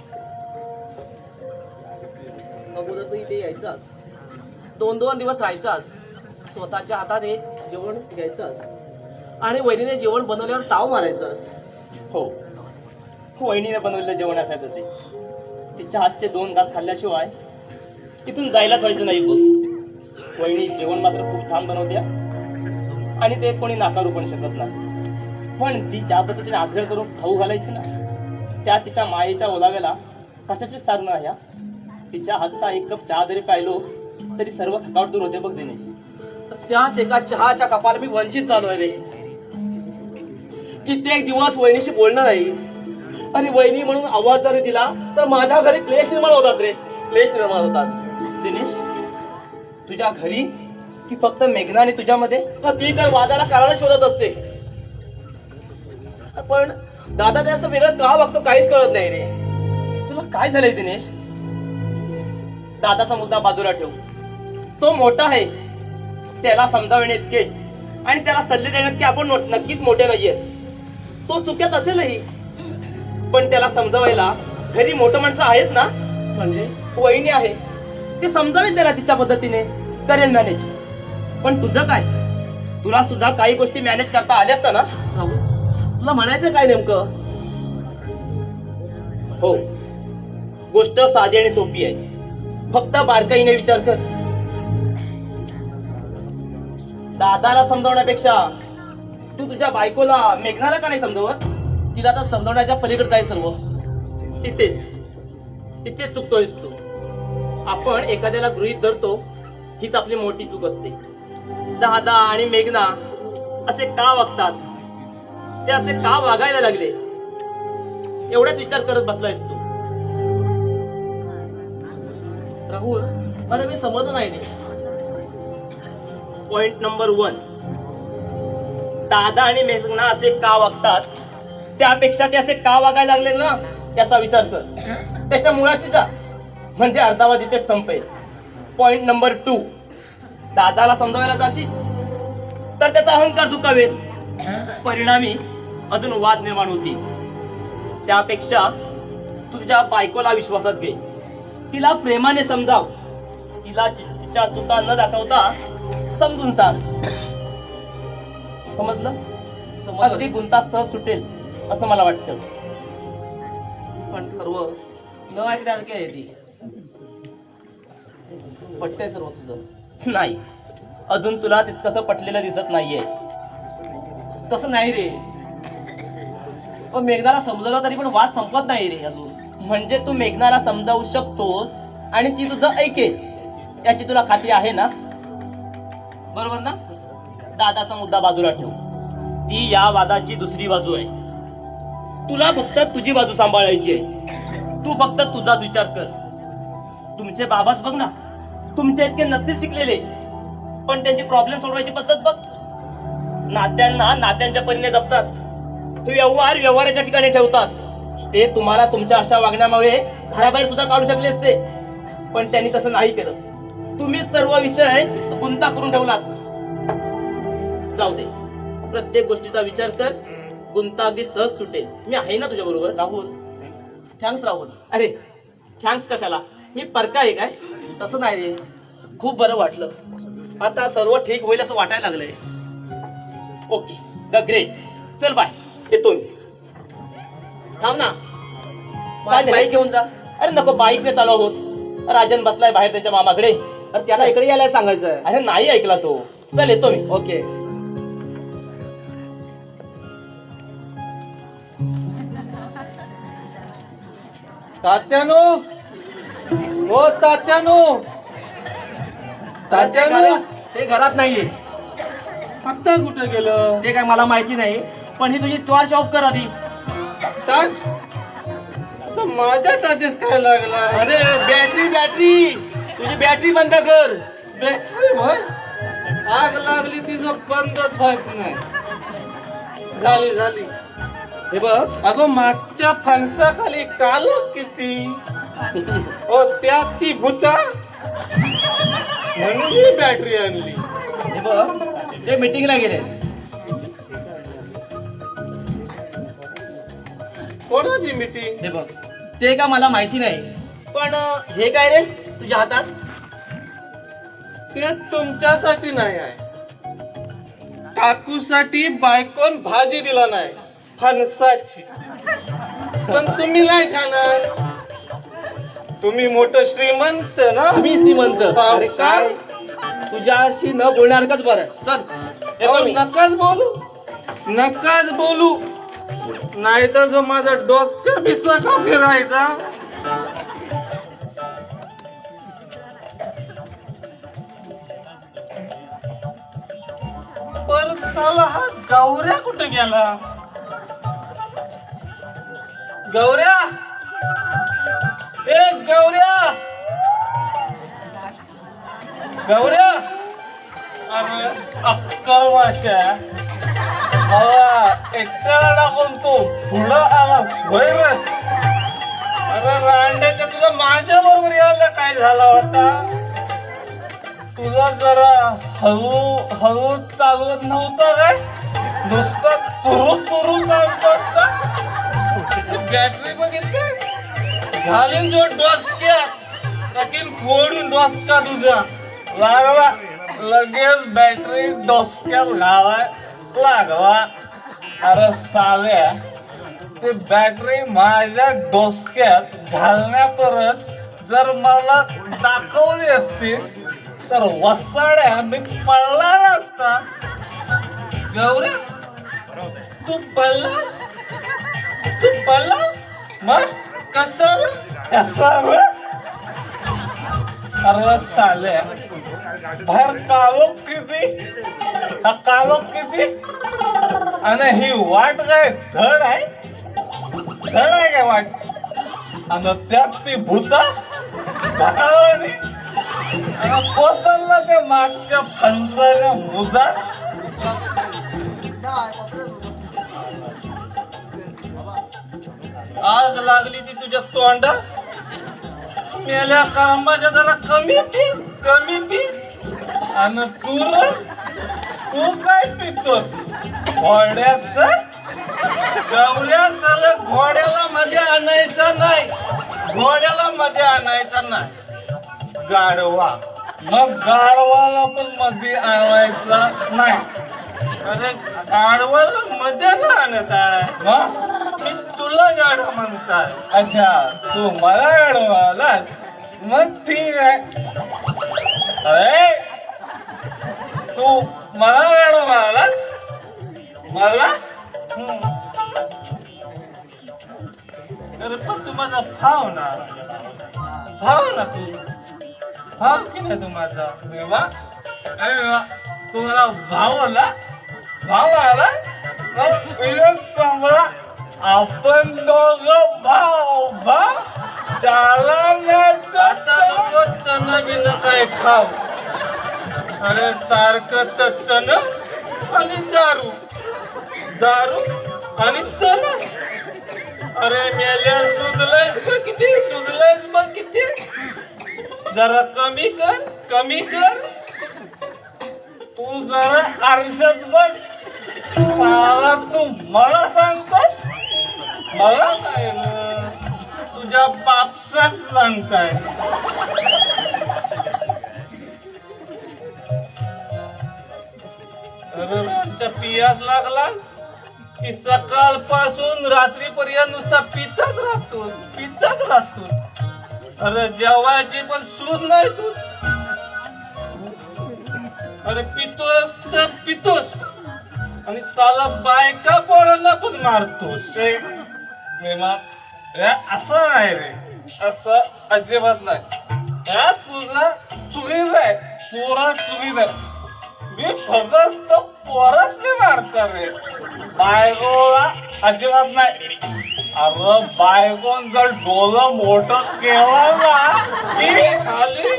अगोदर तू इथे यायचास, 2-2 दिवस राहायचास, स्वतःच्या हाताने जेवण घ्यायचास आणि वहिनीने जेवण बनवल्यावर ताव मारायचास. हो, वहिनीने बनवलेलं जेवण असायचं ते. तिच्या हातचे 2 घास खाल्ल्याशिवाय तिथून जायलाच व्हायचं नाही बघ. वहिनी जेवण मात्र खूप छान बनवत्या आणि ते कोणी नाकारू पण शकत नाही. पण ती ज्या पद्धतीने आग्रह करून खाऊ घालायची ना, त्या तिच्या मायेच्या ओलाव्याला कशाची सार ना ह्या. तिच्या हातचा 1 कप चहा जरी प्यायलो तरी सर्व थकावट दूर होते बघ दिनेश. तर त्याच एका चहाच्या कपाला मी वंचित चालू आहे रे. कित्येक दिवस वहिनीशी बोलणं नाही आणि वहिनी म्हणून आवाज जरी दिला तर माझ्या घरी क्लेश निर्माण होतात रे, क्लेश निर्माण होतात. दिनेश, तुझ्या घरी की फक्त मेघना आणि तुझ्यामध्ये? ती तर वादाला कारण शोधत असते, पण दादा ते असं वेगळं का वागतो काहीच कळत नाही रे. तुला काय झालंय दिनेश? दादाचा मुद्दा बाजूला ठेव. तो मोठा आहे, त्याला समजावणे इतके आणि त्याला सल्ले देण्यात की आपण नक्कीच मोठे नाहीये. तो चुक्यात असेलही, पण त्याला समजावायला घरी मोठं माणसं आहेत ना. म्हणजे वहिनी आहे, ते समजावेल त्याला तिच्या पद्धतीने, करेल मॅनेज. पण तुझं काय? तुला सुद्धा काही गोष्टी मॅनेज करता आल्या असता ना. तुला म्हणायचं काय नेमकं? हो, गोष्ट साधी आणि सोपी आहे. फक्त बारकाईने विचार कर. दादाला समजावण्यापेक्षा तू तुझ्या बायकोला, मेघनाला का नाही समजवत? तिला तर समजवण्याच्या पलीकडे जाईल सर्व. तिथेच चुकतोयस तू. आपण एखाद्याला गृहीत धरतो, हीच आपली मोठी चूक असते. दादा आणि मेघना असे का वागतात, ते असे का वागायला लागले, एवढाच विचार करत बसलायस तू. राहुल, अरे मी समजत नाही रे. पॉइंट नंबर 1, दादा आणि मेघना असे का वागतात, त्यापेक्षा ते असे का वागायला लागले ना, त्याचा विचार कर. त्याच्या मुळाशी जा, म्हणजे अर्धावाद इथेच संपेल. पॉइंट नंबर 2, दादाला समजावायला जाशील तर त्याचा अहंकार दुखावेल, परिणामी अजून वाद निर्माण होतील. त्यापेक्षा तुझ्या बायकोला विश्वासात घे, तिला प्रेमाने समजाव, तिला तिच्या चुका न दाखवता समजून सांग. समजलं? अगदी गुंता सहज सुटेल असं मला वाटतं. पण सर्व न ऐकण्यासारखी आहे ती. पटतंय सर्व तुझं? नाही, अजून तुला तितकंसं पटलेलं दिसत नाहीये. तसं नाही रे. पण मेघनाला समजवलं तरी पण वाद संपत नाही रे अजून. म्हणजे तू मेघनाला समजावू शकतोस आणि ती तुझं ऐकेल, याची तुला खात्री आहे ना? बरोबर ना? दादाचा मुद्दा बाजूला ठेव, ती या वादाची दुसरी बाजू आहे. तुला फक्त तुझी बाजू सांभाळायची आहे. तू फक्त तुझाच विचार कर. तुमचे बाबाच बघ ना, तुमचे इतके नसतील शिकलेले, पण त्यांची प्रॉब्लेम सोडवायची पद्धत बघ. नात्यांना नात्यांच्या परीने जपतात, व्यवहार व्यवहाराच्या ठिकाणी ठेवतात. ते तुम्हाला तुमच्या अशा वागण्यामुळे घराबाहेर सुद्धा काढू शकले असते, पण त्यांनी तसं नाही केलं. तुम्ही सर्व विषय गुंता करून ठेवलात. जाऊ दे, प्रत्येक गोष्टीचा विचार कर, गुंता अगदी सहज सुटेल. मी आहे ना तुझ्या बरोबर. राहुल, थँक्स राहुल. अरे थँक्स कशाला, मी परका आहे काय? तसं नाही रे, खूप बरं वाटलं. आता सर्व ठीक होईल असं वाटायला लागलंय. Okay, the great. चल बाय, येतो मी. थांब ना, काय बाईक घेऊन जा. अरे नको, बाईकने चालू आहोत. राजन बसलाय बाहेर त्याच्या मामाकडे. अरे त्याला इकडे यायला सांगायचंय. अरे नाही ऐकला तो. चल येतो मी. ओके. तात्यानो, हो तात्यानो. तात्यानो, ते घरात नाहीये. आता कुठे गेलं? ते काय मला माहिती नाही, पण ही तुझी टॉर्च ऑफ कर आधी. टच? तर माझ्या टचेस काय लागला? अरे बॅटरी तुझी बॅटरी बंद कर. बॅटरी भर? आग लागली तिचं बंदच व्हायचं नाही. झाली. हे बघ, अगं मागच्या फणसाखाली काल किती हो, त्यात ती भूता म्हणून ही बॅटरी आणली. हे बघ, ते मीटिंगला गेले. कोणाची मीटिंग? हे बघ, ते का मला माहिती नाही, पण हे काय रे तुझ्या हातात? ते तुमच्यासाठी नाही आहे. काकूसाठी बायकोन भाजी दिला नाही, फणसाची. पण तुम्ही नाही खाणार. तुम्ही मोठं श्रीमंत ना. मी श्रीमंत. अरे काय तुझ्याशी न बोलणारच बरं. चल येतो मी. नकाच बोलू, नकाच बोलू, नाहीतर जो माझा डोसका बिसा का फिरायचा. पण साला हा गौऱ्या कुठे गेला? गौऱ्या, ए गौऱ्या, गौऱ्या. अरे अक्कल वाशा हवा एकट्याला टाकून तो पुढं आला होय रे. अरे रांड्याच्या तुला माझ्या बरोबर यायला काय झाला होता? तुला जरा हळू हळू चालवत नव्हतं काय? नुसतं तुरू तुरू चालतोस का? बॅटरी बघितली घालीन जो डोसक्यात टाकीन फोडून डोसका तुझा लागला. लगेच बॅटरी डोसक्यात घालाय लागला. अरे साल्या, ते बॅटरी माझ्या डोसक्यात घालण्यापरच जर मला दाखवली असती तर वसाड्या मी पडला नसता. गौऱ्या, तू पडलास? तू पडलास? मग कसं कसं? अरे साल्या, बाहेर कालोख किती, हा कालोख किती, आणि ही वाट काय धड आहे? धड आहे काय वाट? आणि त्यात ती भूता ढकाळवाणी आणि कोसळला ते मागच्या फणसाच्या मुदा. आग लागली ती तुझ्या तोंडास. मेल्या कर्माच्या जरा कमी पी, कमी पी. आणि तू काय पितोस? घोड्याचं? गौऱ्या साला घोड्याला मध्ये आणायचा नाही, घोड्याला मध्ये आणायचा नाही. गाढवा, मग गाढवाला पण मध्ये आणायचा नाही. अरे गाढवाला मध्ये ना आणत आहे. मग मी तुला गाढवा म्हणताय. अच्छा, तू मला गाढवाला? मग ठीक आहे. अरे तू मला गाढवा म्हणालास? मला? अरे पण तू माझा भाव ना, भाव ना, तू भाव की नाही तू माझा? अरे तू मला भाव आला, भाव आला. मग सांगा, आपण दोघं भाव भाव. त्याला आता नको चण बिन काय खाव. अरे सारखं तर चण आणि दारू, दारू आणि चण. अरे मेल्या सुजलंयस बघ किती, सुजलंयस बघ किती. जरा कमी कर, कमी कर. तू जरा आरशात बघ. साला तू मला सांगतोस? मला नाही ना, तुझ्या बापसाच सांगताय. अरे तुमच्या पियास लागलास की सकाळपासून रात्रीपर्यंत नुसता पिताच राहतोस, पिताच राहतोस. अरे जेवायची पण सूज नाही तू. अरे पितोस तर पितोस आणि साला बायका पोरांना पण मारतोस. असं नाही रे, असं अजिबात नाही. तुझा चुकीच आहे, पोरा चुकीच आहे. मी फक्त पोरसने मारता रे, बायकोला अजिबात नाही. अरे बायकोन जर डोलं मोठं केलं ना की खाली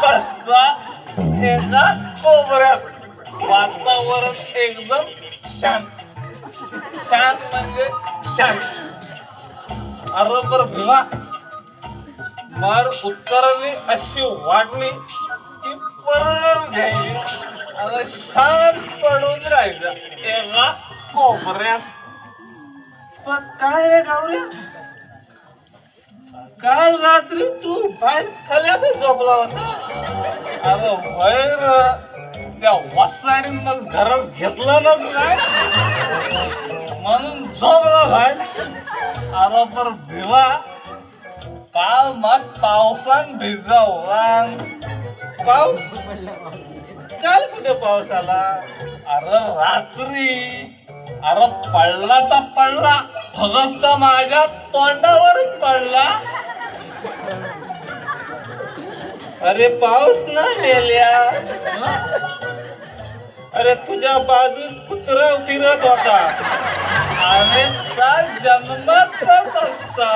बसता एका कोबऱ्यात. वातावरण एकदम शांत, शांत म्हणजे शांत. अरे बरं भीमा, मर उत्तराने अशी वाटली की परत घ्यायची आता शांत पडून राहायचं एका कोपऱ्यात. पण काय रे गावऱ्या, काल रात्री तू बाहेर खाल्यातच झोपला होता. अरे बाहेर त्या वसाडीन मग घरात घेतलं ना काय म्हणून झोपला बाहेर. अरे पर भिवा काल मग पावसान भिजवला. पाऊस काल कुठे पाऊस आला? अरे रात्री. अरे पडला तर पडला, फगस्त माझ्या तोंडावरच पडला. अरे पाऊस ना मेल्या. अरे तुझ्या बाजूस कुत्रा फिरत होता. अरे त्या जन्मातच असता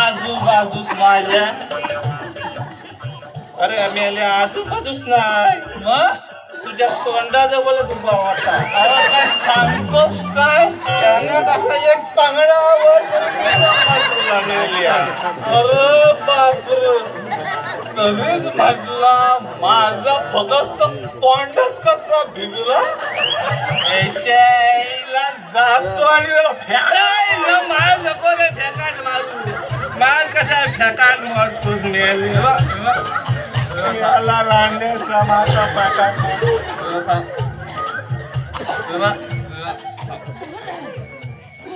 आजूबाजूस माझ्या. अरे मेल्या आजूबाजूस नाही, मग तुझ्या तोंडाजवळच उभा होता. अरे काय सांगतोस काय? त्यानं कसा एक तांगडावर मेल्या. अरे बापरे, तरीच म्हटला माझा फगस्त तोंडच कसा भिजला. जातो आणि फेकायला मार नको रे, फेकाट मारू. मार कसा फेकाट मारतोस मेली. याला रांडेचा माझा फेकाट मारू.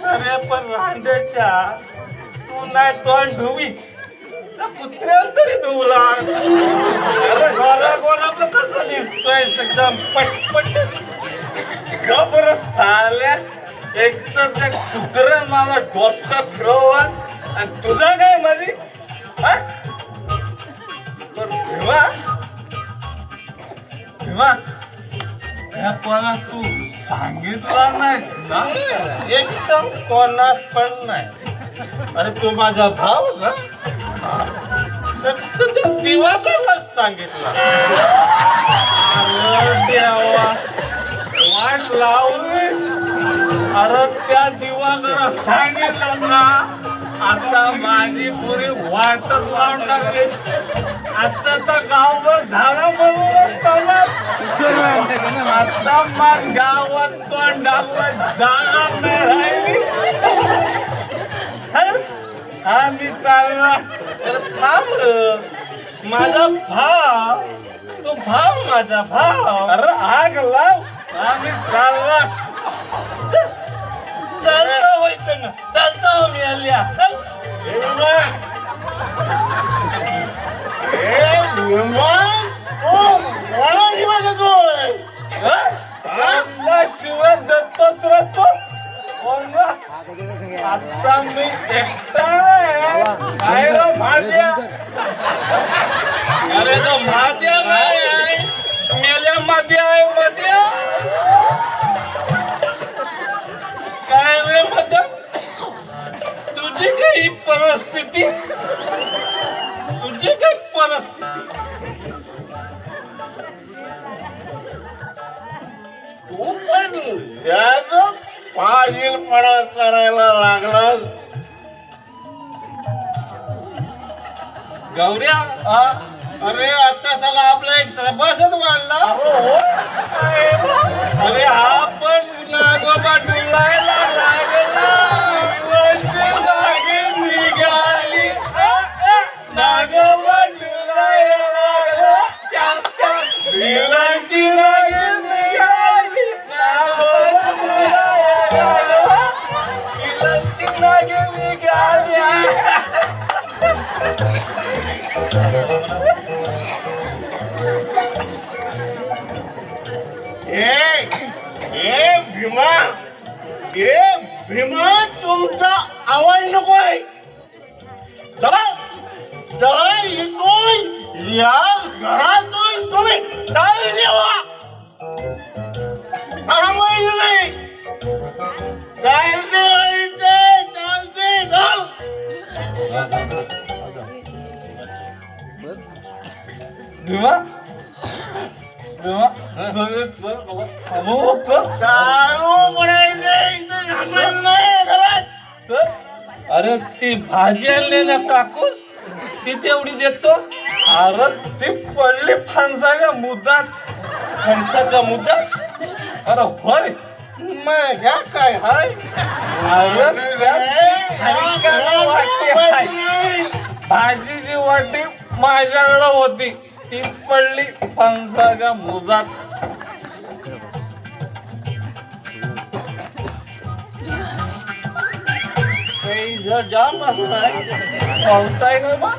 अरे पण रांडेच्या तू नाही तोंड धुवी कुत्र्याला तरी धुवला. अरे गोरा गोरा पण कसं दिसतोय एकदम पटपट. खबर चालल्या एक तर त्या कुत्र्या मला डोसका फिरवला आणि तुझा काय मध्ये. भीमा भीमा या कोणा तू सांगितला नाहीस ना? एकदम कोणास पण नाही. अरे तू माझा भाव ना, दिवाकरलाच सांगितलं. अरे देवा वाट लावली. अरे त्या दिवाकरा सांगितलं ना, आता माझी पुरी वाटच लावून टाकली. आता तर गावभर झाला म्हणून समज. आता मग गावात तोंडावर जागा नाही राहिली. आम्ही चालला. थांब र माझा भाव, तो भाव माझा भाव. अरे आग लाव आम्ही चालला. चालता व्हायचं ना, चालता मी आल्या. शिवाय दत्तच राहतो. आता मी एकटा आहे भाद्या. अरे तो भाद्या नाही, मेल्या मध्ये आहे मध्ये. काय रे मध्ये तुझी काही परिस्थिती, तुझी काही परिस्थिती. तू पण याचं फाजीलपणा करायला लागला गौऱ्या. अरे आता साला आपला एक सभासद वाढला. अरे हा पण नागोबा डुलायला लागला. निघाली नागोबा डुलायला लागला. भीमा तुमचा आवाज नकोय. चला चला इथून या घरातून तुम्ही काय देवा नाही. चालते चालते जाऊ. भीमा अरे ती भाजी आणली ना काकूस ती तेवढी देतो. अरे ती पडली फणसाच्या मुद्दात. फणसाच्या मुद्दात? अरे होय मग ह्या काय हाय? अरे त्यात वाटी भाजीची वाटी माझ्याकडे होती, ती पडली फणसाच्या मुदात. जाम बसलाय पावताय ना बा.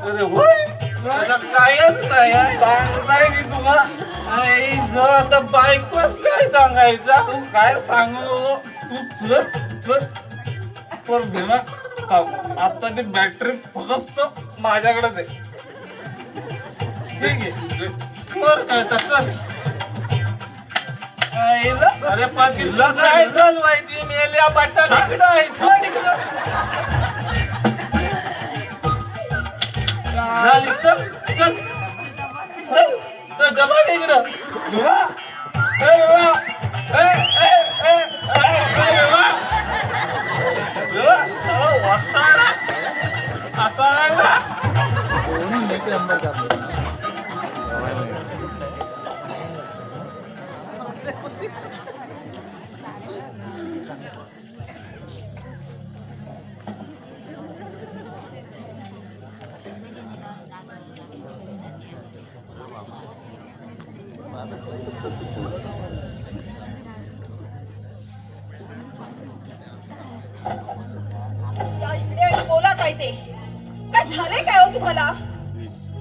अरे होय माझा कायच नाही सांगताय मी तुम्हाला. आता बायकोच काय सांगायचा, काय सांगू तू पण ना आता ती बॅटरी फक्त माझ्याकडेच आहे. ठीक आहे कर काय तर. अरे पण तिला काय झालं माहिती मेल्या बट्टा तिकडं आहे चल चल चल डबा इकडं या इकडे आणि बोला काय ते. काय झालंय काय हो तुम्हाला?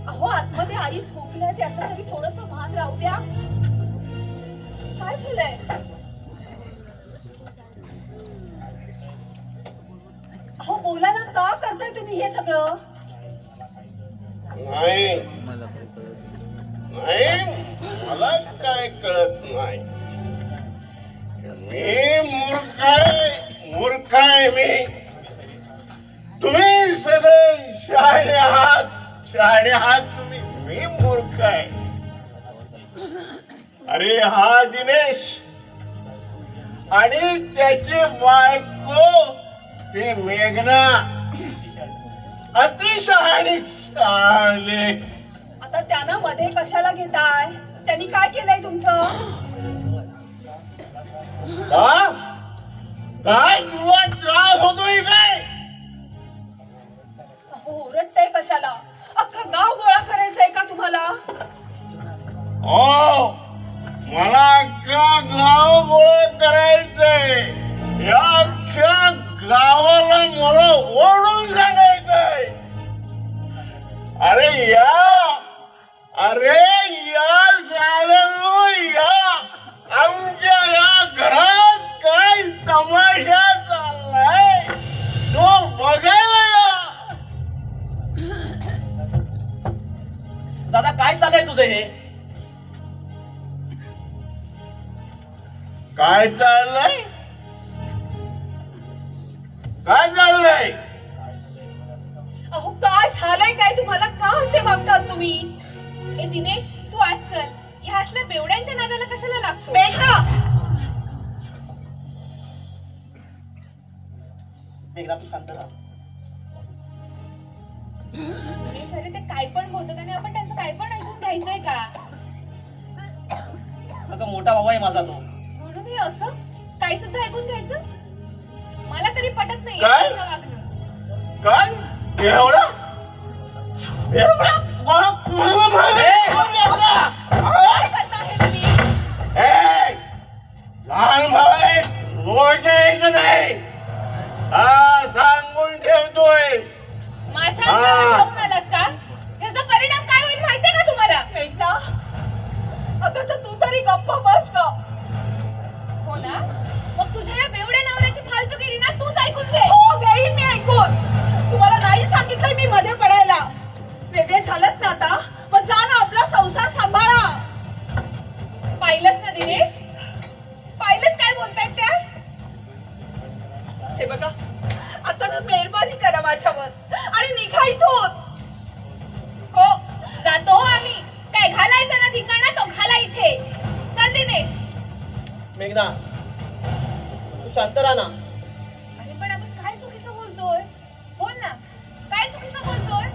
अहो आतमध्ये आई झोपल्या त्याचं तरी थोडस भान राहू द्या. काय झालंय? अहो बोला ना, का करताय तुम्ही हे सगळं? नाही मला काय कळत नाही. मी मूर्ख आहे मी. तुम्ही सगळे शहाणे आहात तुम्ही. मी मूर्ख आहे. अरे हा दिनेश आणि त्याची बायको ती मेघना अतिशहाणी चालले. आता त्यांना मध्ये कशाला घेताय? त्यांनी काय केलंय तुमचं? काय तुला त्रास होतोय काय? अहो ओरडताय कशाला? अख्खा गाव गोळा करायचंय का तुम्हाला? हो मला अख्खा गाव गोळा करायचंय. या अख्ख्या गावाला मला ओढून सांगायचंय. अरे या झालं या आमच्या या घरात काय तमाशा चाललाय तो बघायला या. दादा काय चाललंय तुझं हे? काय चाललंय? काय चाललंय? अहो काय झालंय काय तुम्हाला? का असे वागतात तुम्ही? ए दिनेश, तू आज चल. ह्या असल्या बेवड्यांच्या नादाला कशाला लागतो? मेघना, मेघना तू शांत राहा. दिनेश अरे ते काय पण बोलतात आणि आपण त्यांचं काय पण ऐकून घ्यायचंय का? अगं मोठा भाऊ आहे माझा तो. म्हणून हे असं काही सुद्धा ऐकून घ्यायचं? मला तरी पटत नाही काय? असं वागणं. काय एवढा मला पूर्ण काय करता हे तुम्ही? लहान भाऊ आहे मोठे यायचं नाही. हा सांगून ठेवतोय. माझ्या अंगावर जाऊन आलात का? याचा परिणाम काय होईल माहितीये का तुम्हाला? मेघना, अगं तर तू तरी गप्प बस का? हो ना? मग तुझ्या या बेवड्या नवऱ्याची फालतू केली ना तूच ऐकून घे. हो घेईन मी ऐकून. तुम्हाला नाही सांगितलंय मी मध्ये पडायला. वेगळे झालत ना आता, पण जा ना आपला संसार सांभाळा. पाहिलंस ना दिनेश? पाहिलंस काय बोलतायत त्या? हे बघा आता ना मेहरबानी करा माझ्यावर आणि निघा इथून. हो जातो हो आम्ही. काय घालायचं ना ठिकाणा तो घाला इथे. चल दिनेश. मेघना तू शांत राहा ना. अरे पण आपण काय चुकीचं बोलतोय? बोल ना, काय चुकीचं बोलतोय?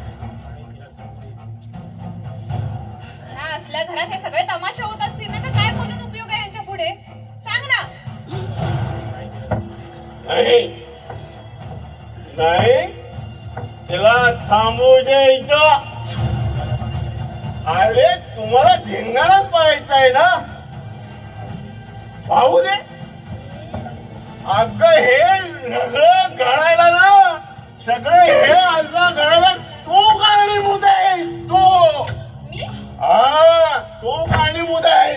घरात हे सगळे तमाशे होत असतील ना तर काय बोलून उपयोग आहे यांच्या पुढे? सांग ना. नाही नाही तिला थांबू दे इथं. अरे तुम्हाला धिंगाणाच पाहायचं आहे ना, पाहू दे. अगं हे सगळं घडायला ना, सगळे हे अर्धा घडायला तू कारणीभूत आहे. तू हा तू कारणीभूत आहे.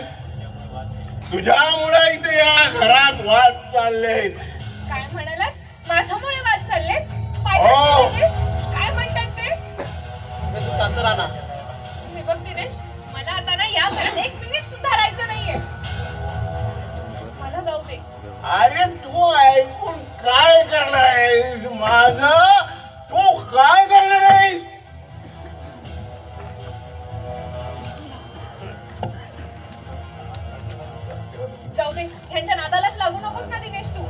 तुझ्यामुळे इथे या घरात वाद चालले. काय म्हणालात? माझ्यामुळे वाद चाललेत? हो. दिनेश काय म्हणतात ते? तू शांत राहा ना. हे बघ दिनेश, मला आता ना या घरात 1 मिनिट सुद्धा राहायचं नाहीये. मला जाऊ दे. अरे तू ऐकून काय करणार आहेस माझं? तू काय करणार आहेस? जाऊ दे, ह्यांच्या नादालाच लागू नकोस ना दिनेश तू.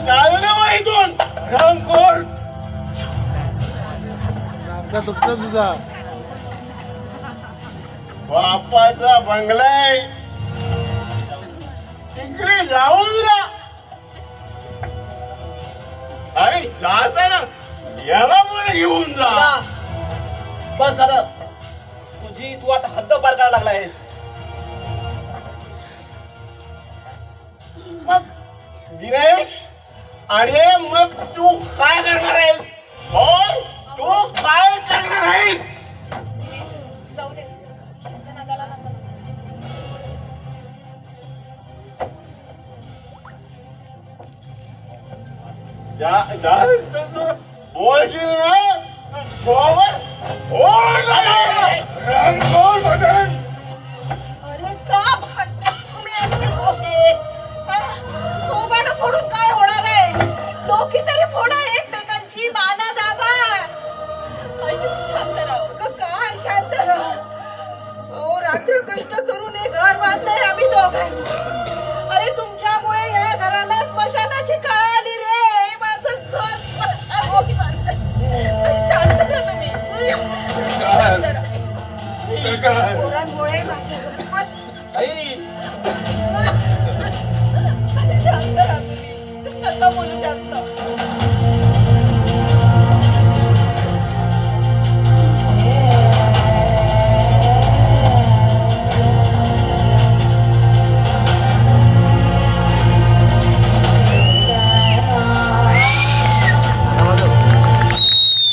चालू माहितून रंगकोर तुझा बापाचा बंगला आहे, तिकडे जाऊन जा. अरे जाताना याला पण घेऊन जा. बस झालं. तू आता हद्द पार करायला लागला आहेस. मग दिनेश, अरे मग तू काय करणार आहेस? बोल, तू काय करणार आहेस? जाऊ दे, ह्यांच्या नादाला लागू नको. बोलशील ना रंगकोर बदन. अरे का भांडतात तुम्ही असे दोघे? थोबाडं फोडून काय होणार आहे? डोकी तरी फोडा एकमेकांची, माना दाबा. शांत राहा. अगं काय शांत राहा? अहो रात्र कष्ट करून हे घर बांधलंय आम्ही दोघांनी. अरे तुमच्यामुळे या घराला स्मशानाची काळ आली रे. माझं घर स्मशान होत चाललंय. शांत राहा तुम्ही. शांत राहा. पोरांमुळे माझ्या घरात शांत राहा तुम्ही. नका बोलू जास्त.